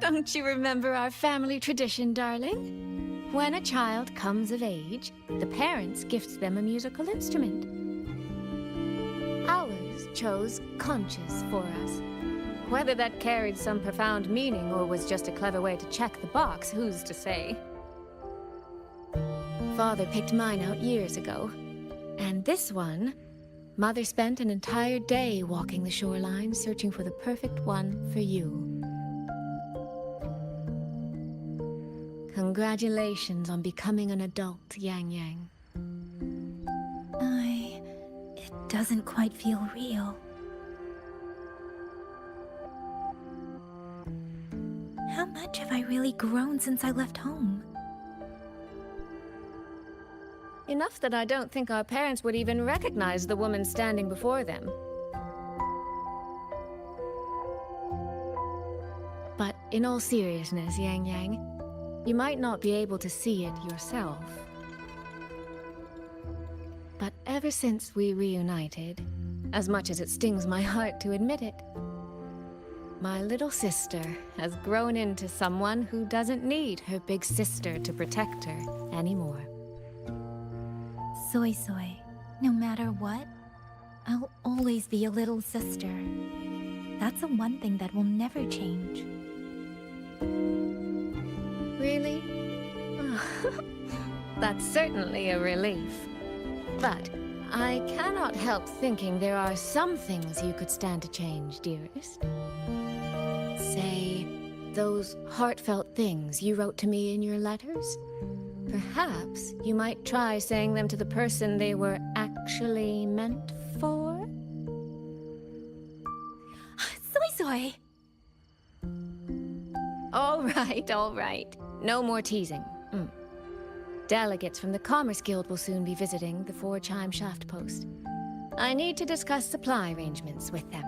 [SPEAKER 11] Don't you remember our family tradition, darling? When a child comes of age, the parents gift them a musical instrument. Ours chose conches for us. Whether that carried some profound meaning or was just a clever way to check the box, who's to say? Father picked mine out years ago. And this one, Mother spent an entire day walking the shoreline searching for the perfect one for you. Congratulations on becoming an adult, Yang Yang.
[SPEAKER 5] It doesn't quite feel real. How much have I really grown since I left home?
[SPEAKER 11] Enough that I don't think our parents would even recognize the woman standing before them. But in all seriousness, Yang Yang, you might not be able to see it yourself. But ever since we reunited, as much as it stings my heart to admit it, my little sister has grown into someone who doesn't need her big sister to protect her anymore.
[SPEAKER 5] Soy Soy, no matter what, I'll always be a little sister. That's the one thing that will never change.
[SPEAKER 11] Really? That's certainly a relief. But I cannot help thinking there are some things you could stand to change, dearest. Say, those heartfelt things you wrote to me in your letters? Perhaps you might try saying them to the person they were actually meant for?
[SPEAKER 5] Soy Soy!
[SPEAKER 11] All right. No more teasing. Delegates from the Commerce Guild will soon be visiting the Four-Chime Shaft Post. I need to discuss supply arrangements with them.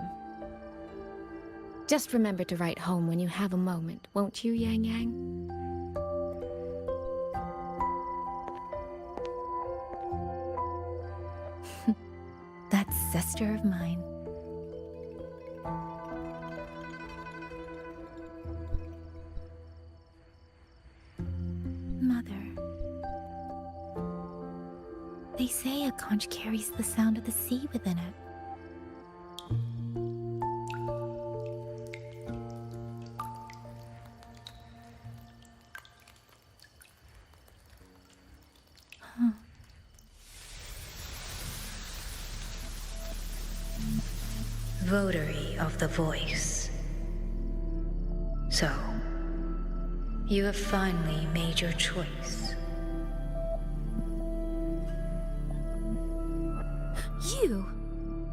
[SPEAKER 11] Just remember to write home when you have a moment, won't you, Yang Yang?
[SPEAKER 5] That sister of mine. Mother. They say a conch carries the sound of the sea within it.
[SPEAKER 4] votary of the voice. So, you have finally made your choice.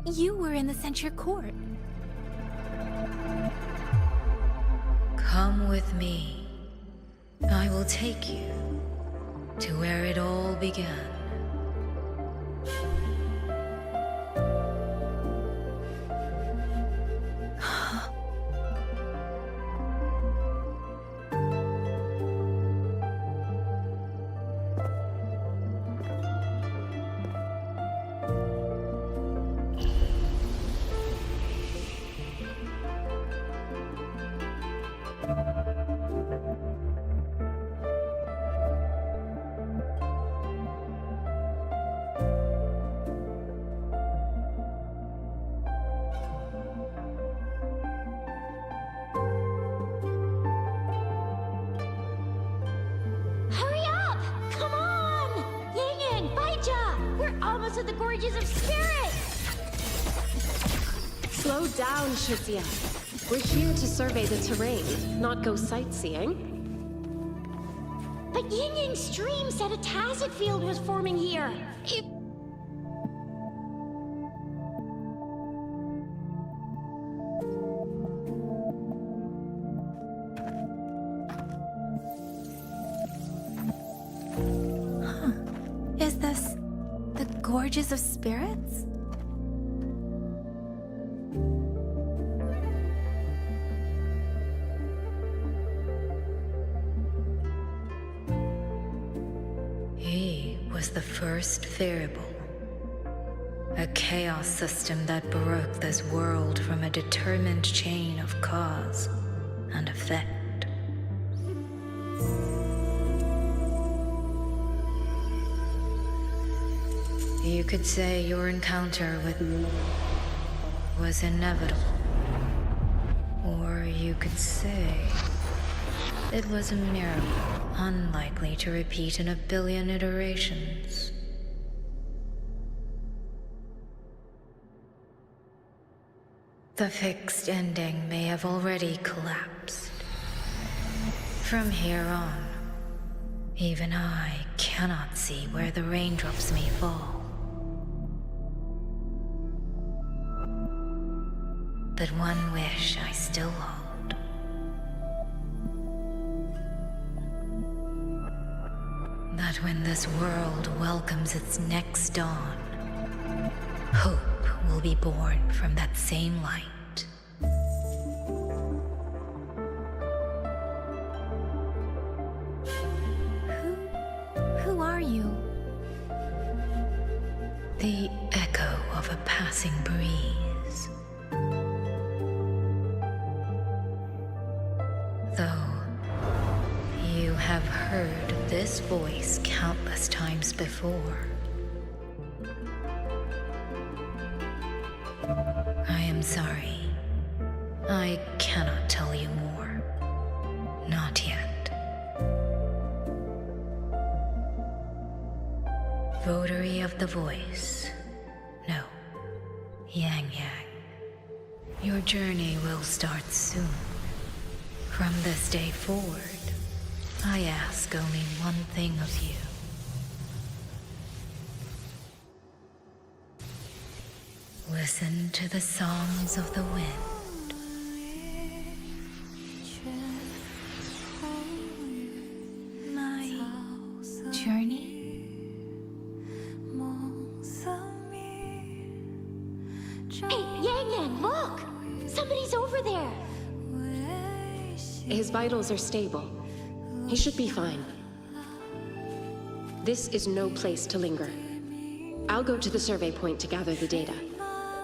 [SPEAKER 5] You were in the censure court.
[SPEAKER 4] Come with me. I will take you to where it all began.
[SPEAKER 18] Hurry up! Come on! Ying, Baija! We're almost at the Gorges of Spirit!
[SPEAKER 19] Slow down, Shizia. We're here to survey the terrain, not go sightseeing.
[SPEAKER 18] But Ying Ying's stream said a tacit field was forming here.
[SPEAKER 5] Is this the Gorges of Spirits?
[SPEAKER 4] He was the first variable. A chaos system that broke this world from a determined chain of cause and effect. You could say your encounter with was inevitable. Or you could say it was a miracle, unlikely to repeat in a billion iterations. The fixed ending may have already collapsed. From here on, even I cannot see where the raindrops may fall. But one wish I still hold. That when this world welcomes its next dawn, hope will be born from that same light.
[SPEAKER 5] Who are you?
[SPEAKER 4] The echo of a passing breeze. Though you have heard this voice countless times before, I am sorry. I cannot tell you more. Not yet. Votary of the voice. No. Yang Yang. Your journey will start soon. From this day forward, I ask only one thing of you. Listen to the songs of the wind.
[SPEAKER 5] My journey?
[SPEAKER 18] Hey, Yang Yang, look! Somebody's over there!
[SPEAKER 19] His vitals are stable. He should be fine. This is no place to linger. I'll go to the survey point to gather the data.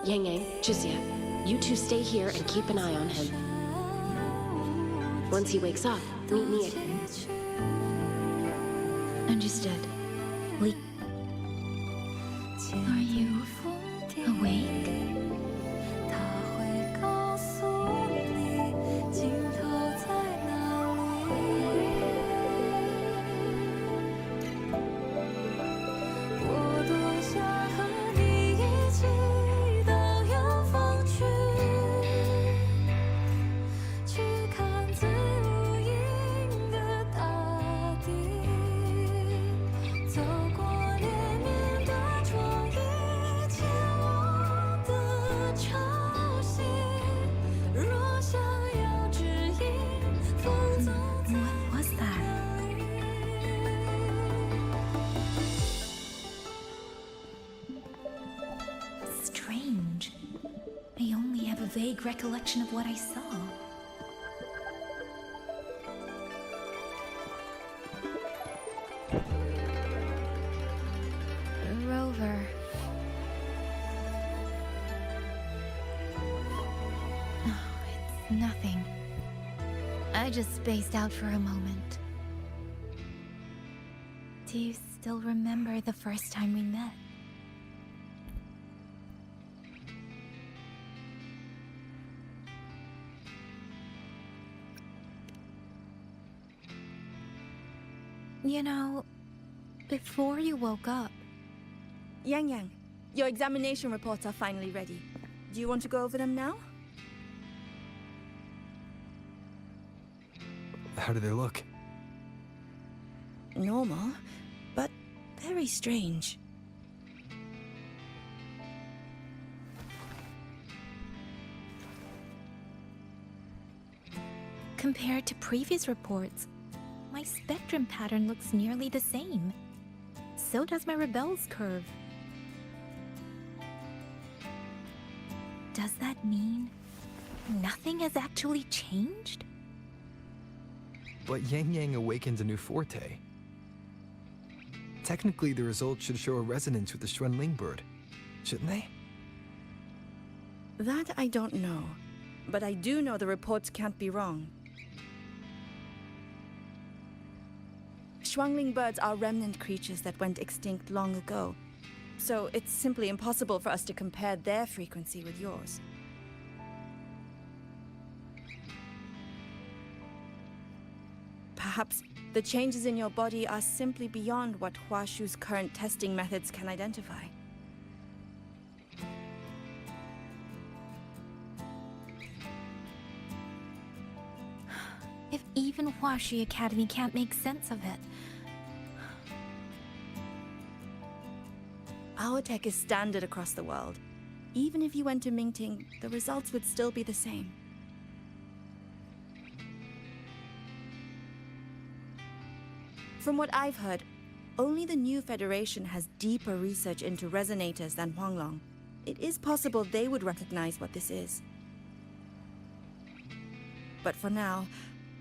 [SPEAKER 19] Yang Yang, Chixia, you two stay here and keep an eye on him. Once he wakes up, meet me at...
[SPEAKER 5] Understood. Are you awake? vague recollection of what I saw. Rover. Oh, it's nothing. I just spaced out for a moment. Do you still remember the first time we met? You know, before you woke up...
[SPEAKER 17] Yang Yang, your examination reports are finally ready. Do you want to go over them now?
[SPEAKER 7] How do they look?
[SPEAKER 17] Normal, but very strange.
[SPEAKER 5] Compared to previous reports, my spectrum pattern looks nearly the same. So does my Rebel's curve. Does that mean nothing has actually changed?
[SPEAKER 7] But Yang Yang awakened a new forte. Technically, the results should show a resonance with the Xuanling bird, shouldn't they?
[SPEAKER 17] That I don't know, but I do know the reports can't be wrong. Xuanling birds are remnant creatures that went extinct long ago, so it's simply impossible for us to compare their frequency with yours. Perhaps the changes in your body are simply beyond what Huashu's current testing methods can identify.
[SPEAKER 5] If even Huashi Academy can't make sense of it...
[SPEAKER 17] Our tech is standard across the world. Even if you went to Mingting, the results would still be the same. From what I've heard, only the new Federation has deeper research into Resonators than Huanglong. It is possible they would recognize what this is. But for now,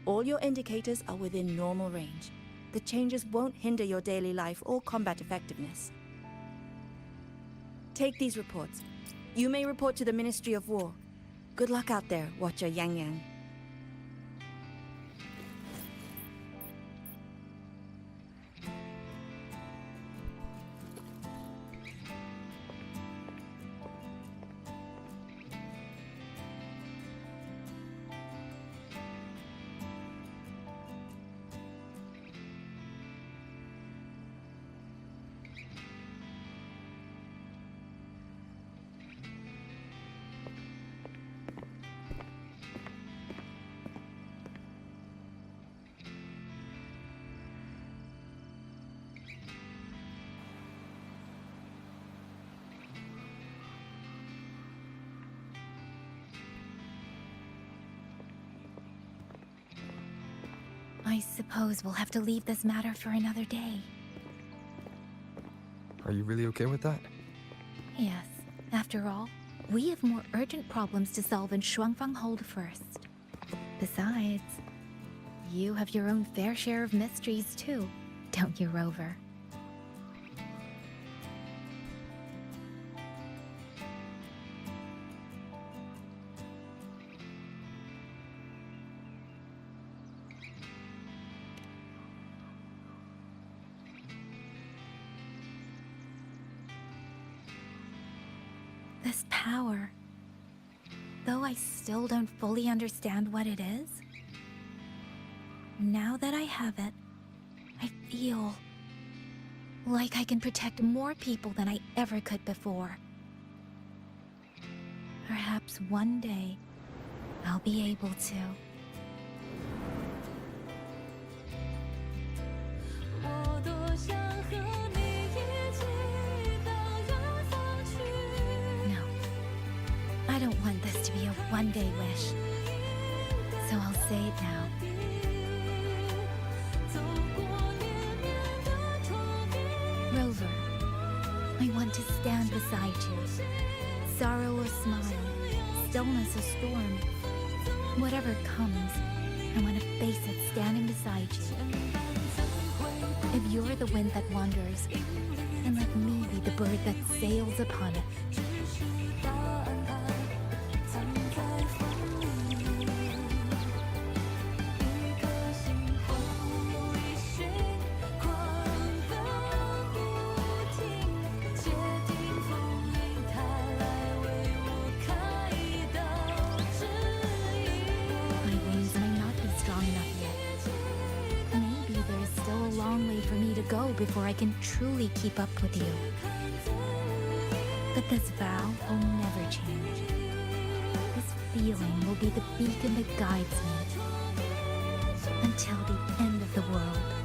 [SPEAKER 17] all your indicators are within normal range. The changes won't hinder your daily life or combat effectiveness. Take these reports. You may report to the Ministry of War. Good luck out there, Watcher Yang Yang.
[SPEAKER 5] I suppose we'll have to leave this matter for another day.
[SPEAKER 7] Are you really okay with that?
[SPEAKER 5] Yes. After all, we have more urgent problems to solve in Shuangfang Hold first. Besides, you have your own fair share of mysteries too, don't you, Rover? This power, though I still don't fully understand what it is, now that I have it, I feel like I can protect more people than I ever could before. Perhaps one day, I'll be able to. I don't want this to be a one-day wish, so I'll say it now. Rover, I want to stand beside you, sorrow or smile, stillness a storm. Whatever comes, I want to face it standing beside you. If you're the wind that wanders, then let me be the bird that sails upon it. Before I can truly keep up with you. But this vow will never change. This feeling will be the beacon that guides me until the end of the world.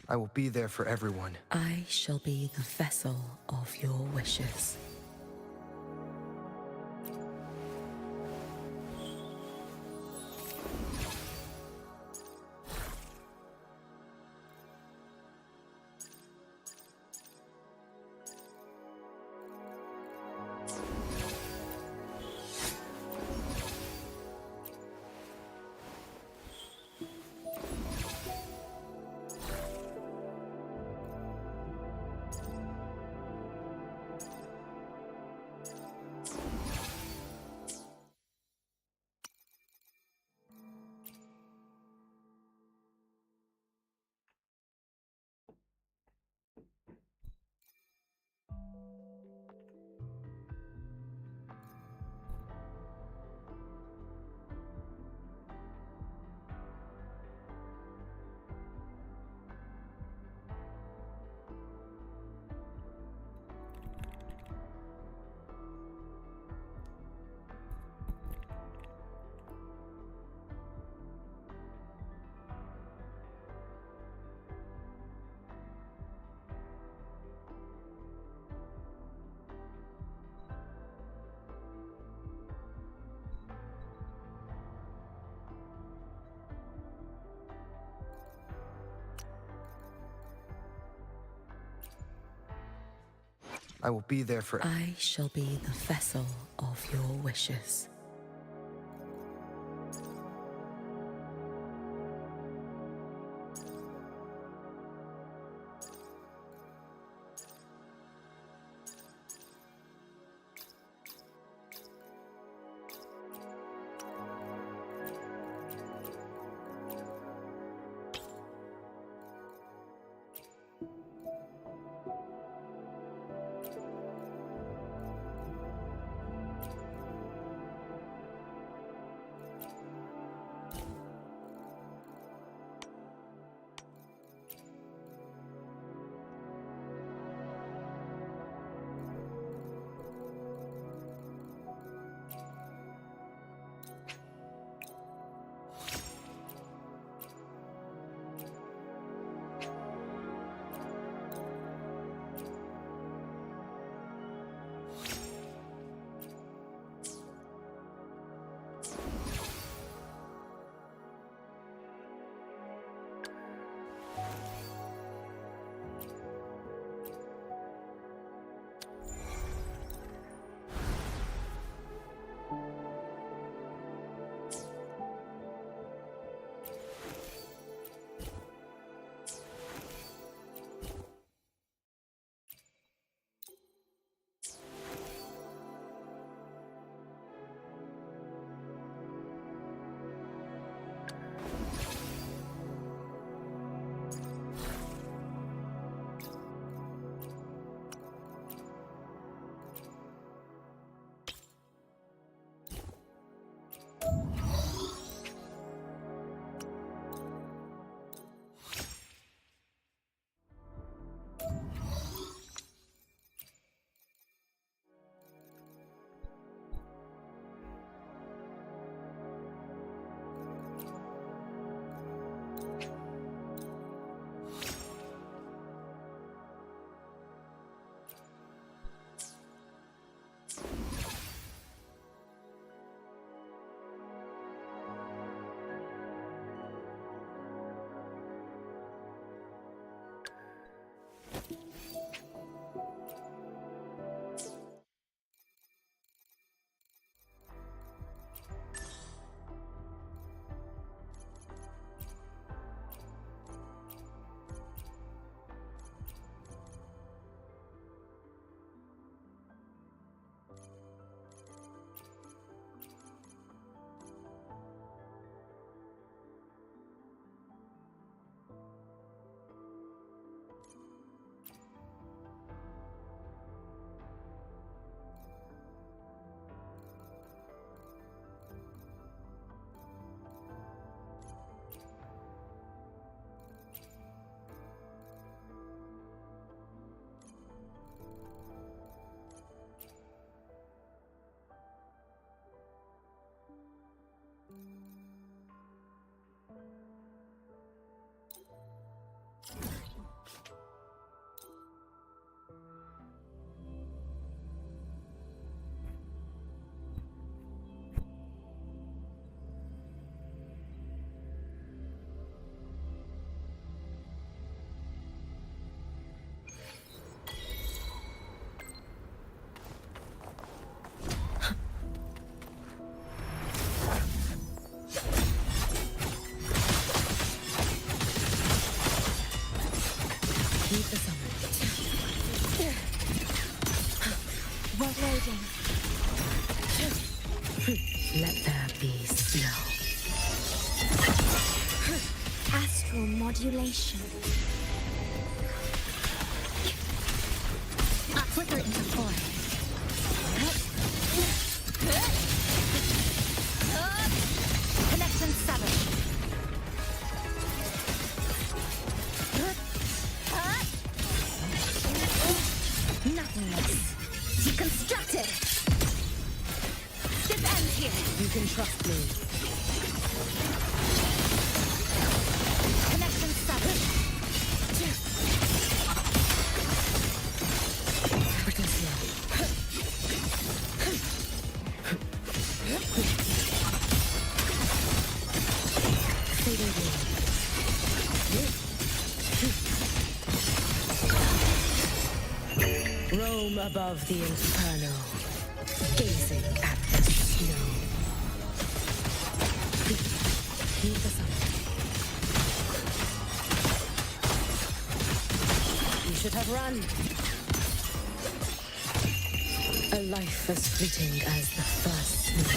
[SPEAKER 6] I will be there for everyone.
[SPEAKER 16] I shall be the vessel of your wishes.
[SPEAKER 6] I will be there for...
[SPEAKER 16] I shall be the vessel of your wishes.
[SPEAKER 5] Reloading.
[SPEAKER 16] Let there be snow.
[SPEAKER 5] Astral modulation. Flicker into void. Connection 7. Nothingness. Deconstructed. This ends here.
[SPEAKER 16] You can trust me.
[SPEAKER 5] Connection 7.
[SPEAKER 16] Pretty slow. Fading blue. Roam above the inferno, gazing at the snow. Heed the summons. You should have run. A life as fleeting as the first snow.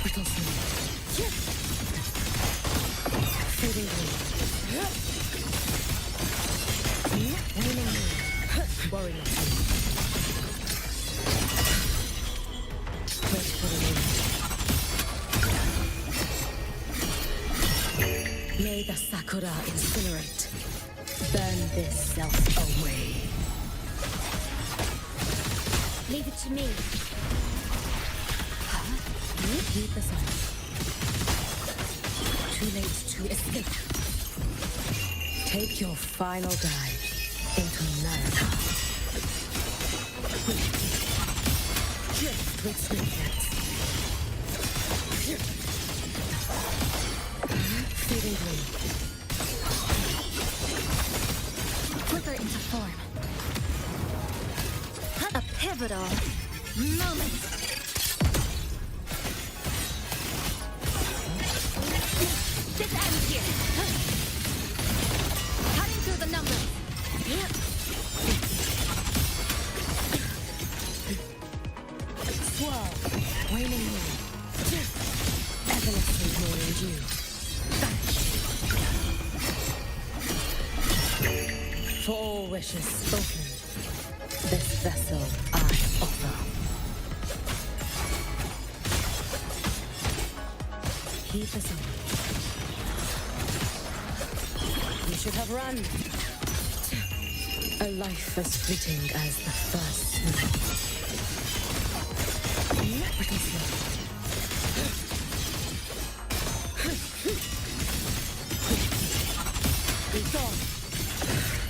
[SPEAKER 16] Little snow. Fading away. Waning moon. Warrior flame. Wait for the wind. May the sakura incinerate. Burn this self away.
[SPEAKER 5] Leave it to me.
[SPEAKER 16] Heed the sun. Too late to escape. Take your final dive into Naraka. Drift with snakes. Fading green.
[SPEAKER 5] Flicker into form. A pivotal moment. This ends here. Cutting through the numbers.
[SPEAKER 16] Swirl, waning moon. Evanescent morning dew. Vanish. For all wishes spoken, this vessel I offer. Heed the sun. You should have run. A life as fleeting as the first snow. Little snow. Be gone.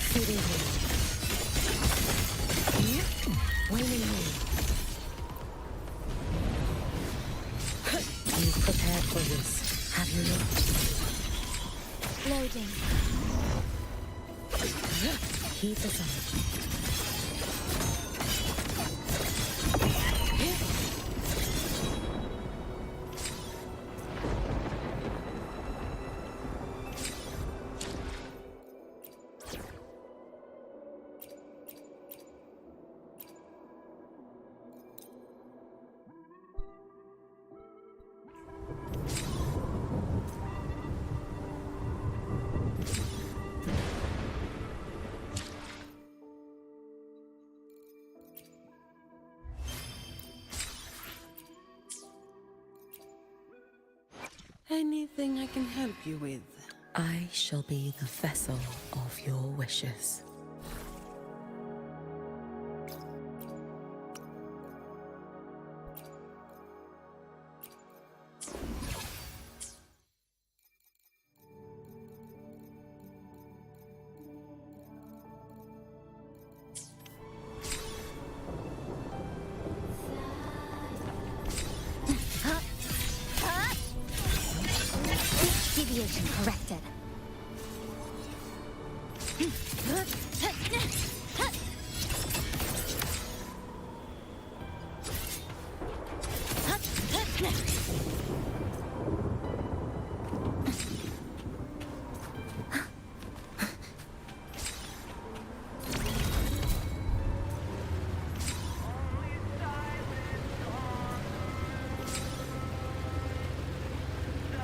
[SPEAKER 16] Fading away. Waning moon. You've prepared for this, have you not?
[SPEAKER 5] Loading.
[SPEAKER 16] Heed the sun.
[SPEAKER 20] Anything I can help you with?
[SPEAKER 16] I shall be the vessel of your wishes.
[SPEAKER 5] Deviation corrected.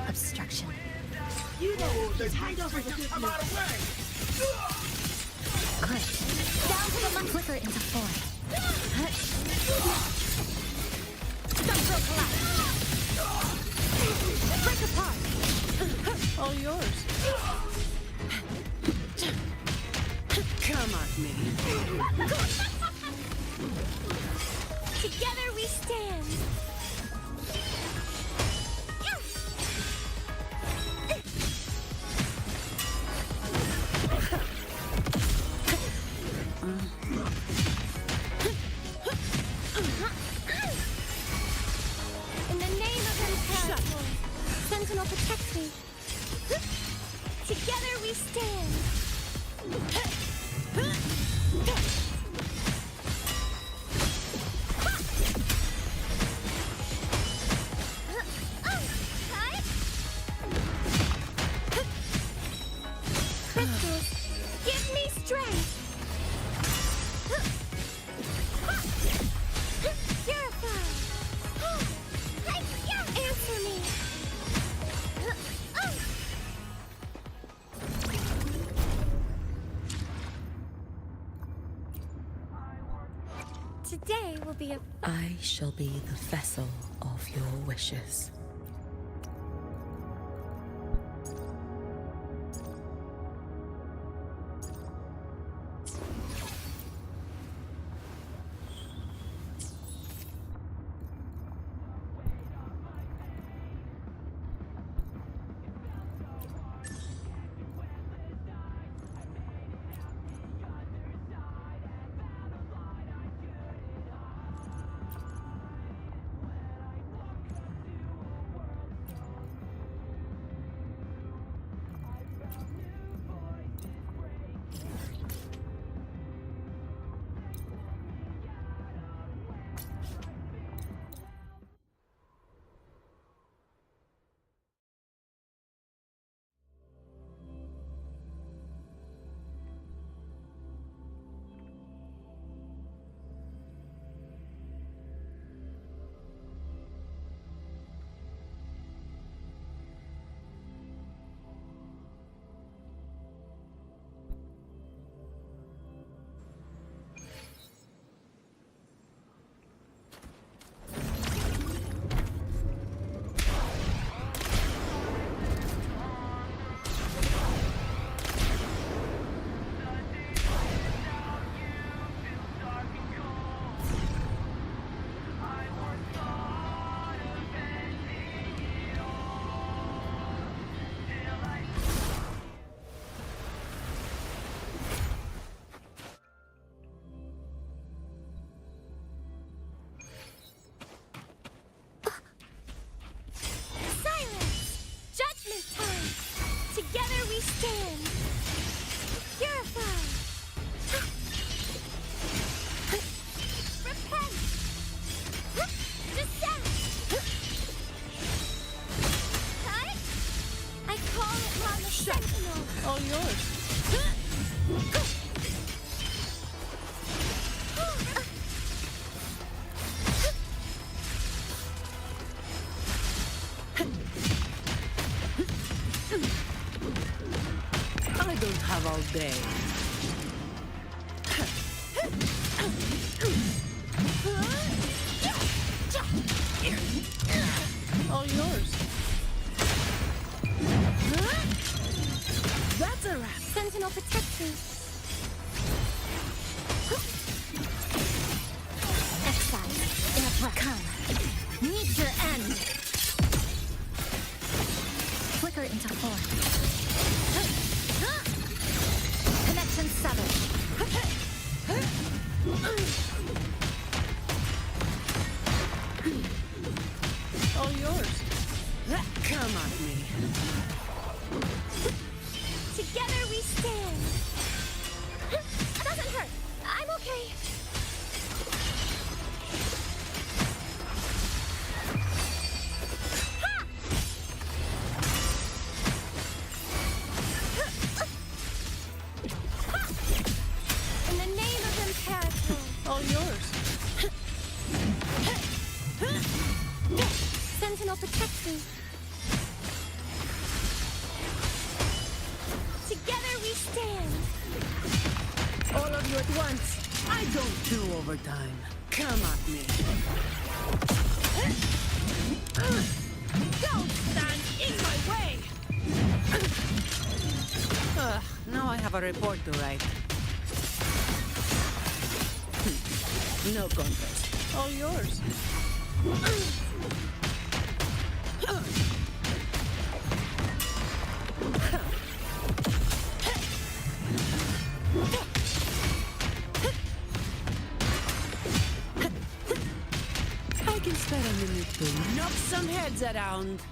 [SPEAKER 5] Obstruction.
[SPEAKER 18] You know, just hand over the good news.
[SPEAKER 5] Great. Down to the month. Flicker into form. Central collapse. Break apart.
[SPEAKER 20] All yours. Come at me.
[SPEAKER 18] Together we stand.
[SPEAKER 5] In the name of Imperator, Sentinel protect me.
[SPEAKER 18] Together we stand. Crystals, give me strength! Purify! Answer me! Today will be a...
[SPEAKER 16] I shall be the vessel of your wishes.
[SPEAKER 18] Together we stand. Purify. Repent. Descend. I call upon the Sentinel.
[SPEAKER 20] All yours. I don't have all day. All yours. That's a wrap.
[SPEAKER 18] Sentinel protect me. Exile in a breath. Come. Meet your end. Flicker into form. Connection severed.
[SPEAKER 20] All yours. Come at me.
[SPEAKER 18] Together we stand. Doesn't hurt. I'm okay. In the name of Imperator.
[SPEAKER 20] All yours.
[SPEAKER 18] Sentinel protect me. Together we stand.
[SPEAKER 20] All of you at once. I don't do overtime. Come at me. Don't stand in my way. Now I have a report to write. No contest. All yours. I can spare a minute to knock some heads around.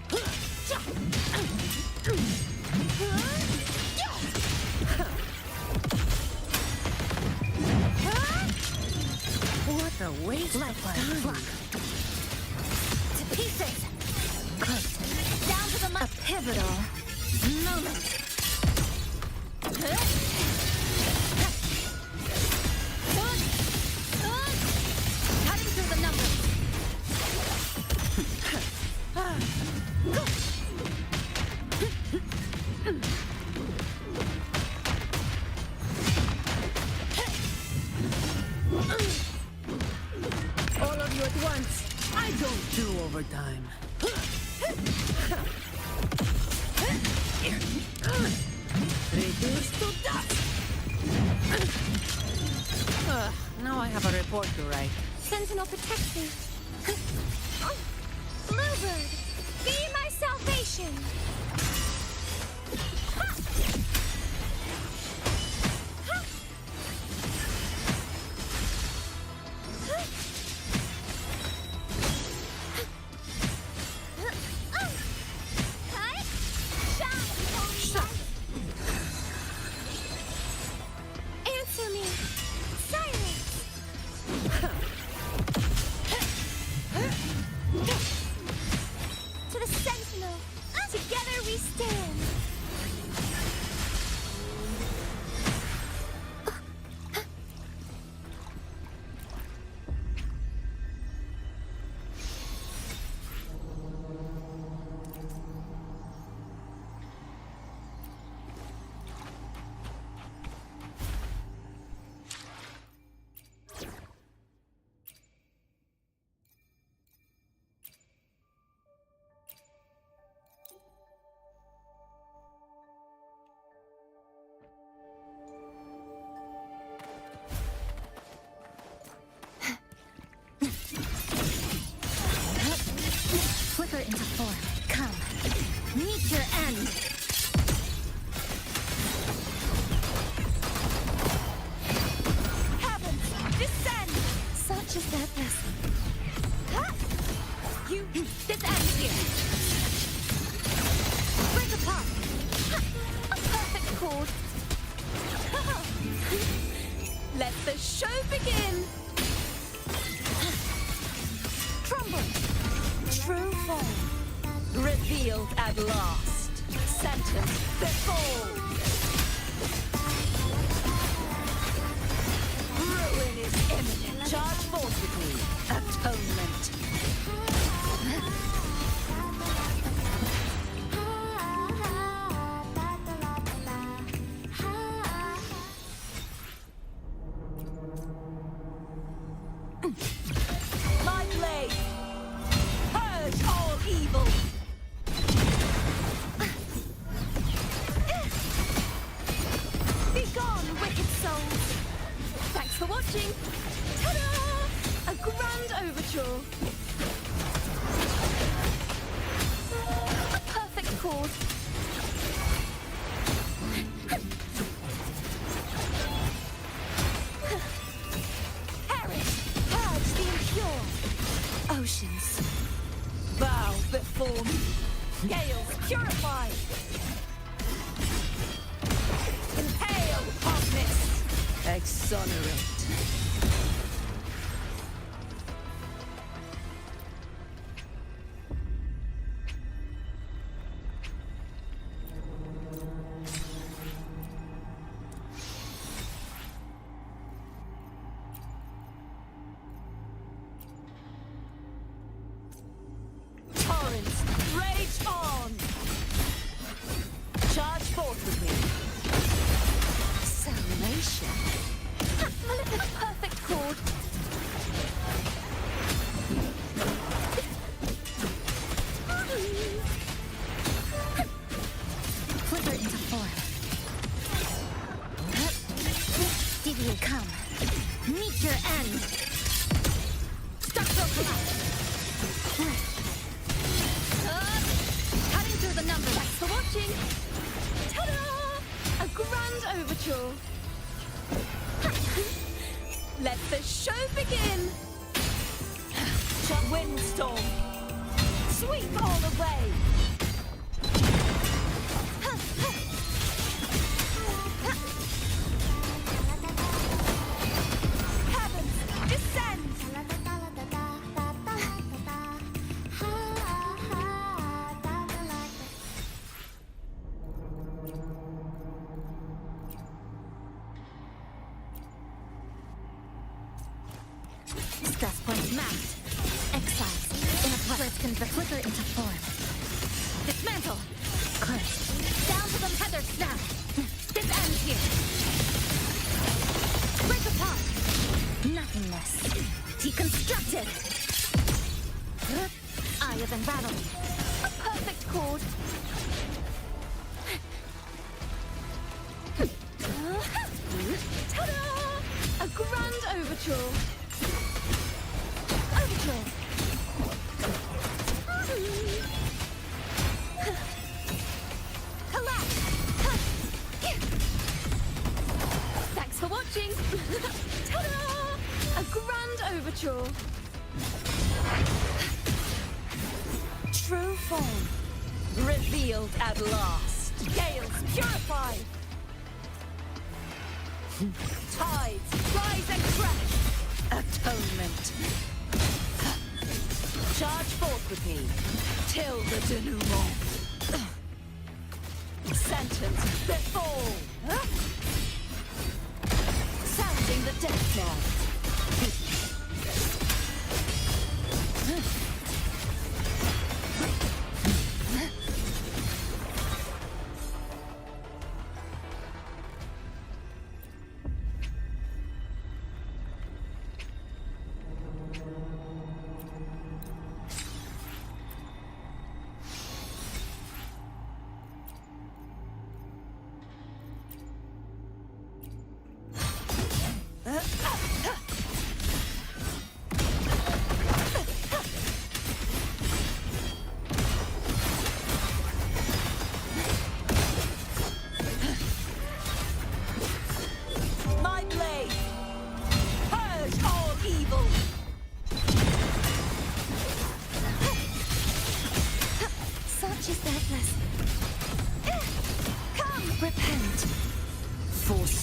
[SPEAKER 20] waste of time.
[SPEAKER 5] To pieces! Close. Down to the a pivotal moment. Cutting through the numbers.
[SPEAKER 20] All of you at once. I don't do overtime. Reduce to dust. Now I have a report to write.
[SPEAKER 5] Sentinel protect me. Bluebird, be my salvation. Answer me. Silence. To the Sentinel. Together we stand. Flicker into form. Come. Meet your end. Heavens, descend! Such is their blessing. You, this ends here. Break apart. A perfect chord. Let the show begin. Crumble. True form. Revealed at last. Sentence before. Ruin is imminent. Charge forth with me. Atonement. My blade. Purge all evil. Be gone, wicked souls. Thanks for watching. Ta-da! A grand overture. A perfect chord. Perish, purge the impure. Oceans, bow before me. Gales, purify. Impale, hotness. Exonerate. Torrents, rage on! Charge forth with me. Salvation. A perfect chord. Flicker into form. Deviant, come. Meet your end. Structural collapse. Cutting through the numbers. Thanks for watching. Ta-da! A grand overture. Let the show begin. Windstorm. Sweep all away. Heavens, descend. Masked. Exiles. In a spirits can flicker into form. Dismantle. Cleanse. Down to the tethered snap. This ends here. Break apart. Nothingness. Deconstructed. Eye of unraveling. A perfect chord. Ta-da! A grand overture. Overture. Collapse. Thanks for watching. Ta-da! A grand overture.
[SPEAKER 17] True form. Revealed at last. Gales purified. Tides rise and crash. Atonement. Charge forth with me. Till the denouement. Sentence befall. Sounding the death knell.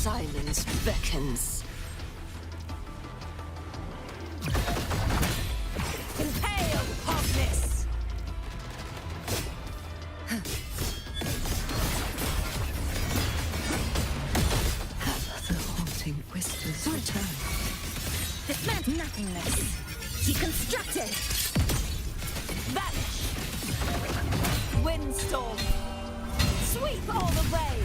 [SPEAKER 17] Silence beckons. Impale, hardness! The haunting whispers return.
[SPEAKER 5] This meant nothingness. Deconstructed.
[SPEAKER 17] Vanish! Windstorm! Sweep all the way!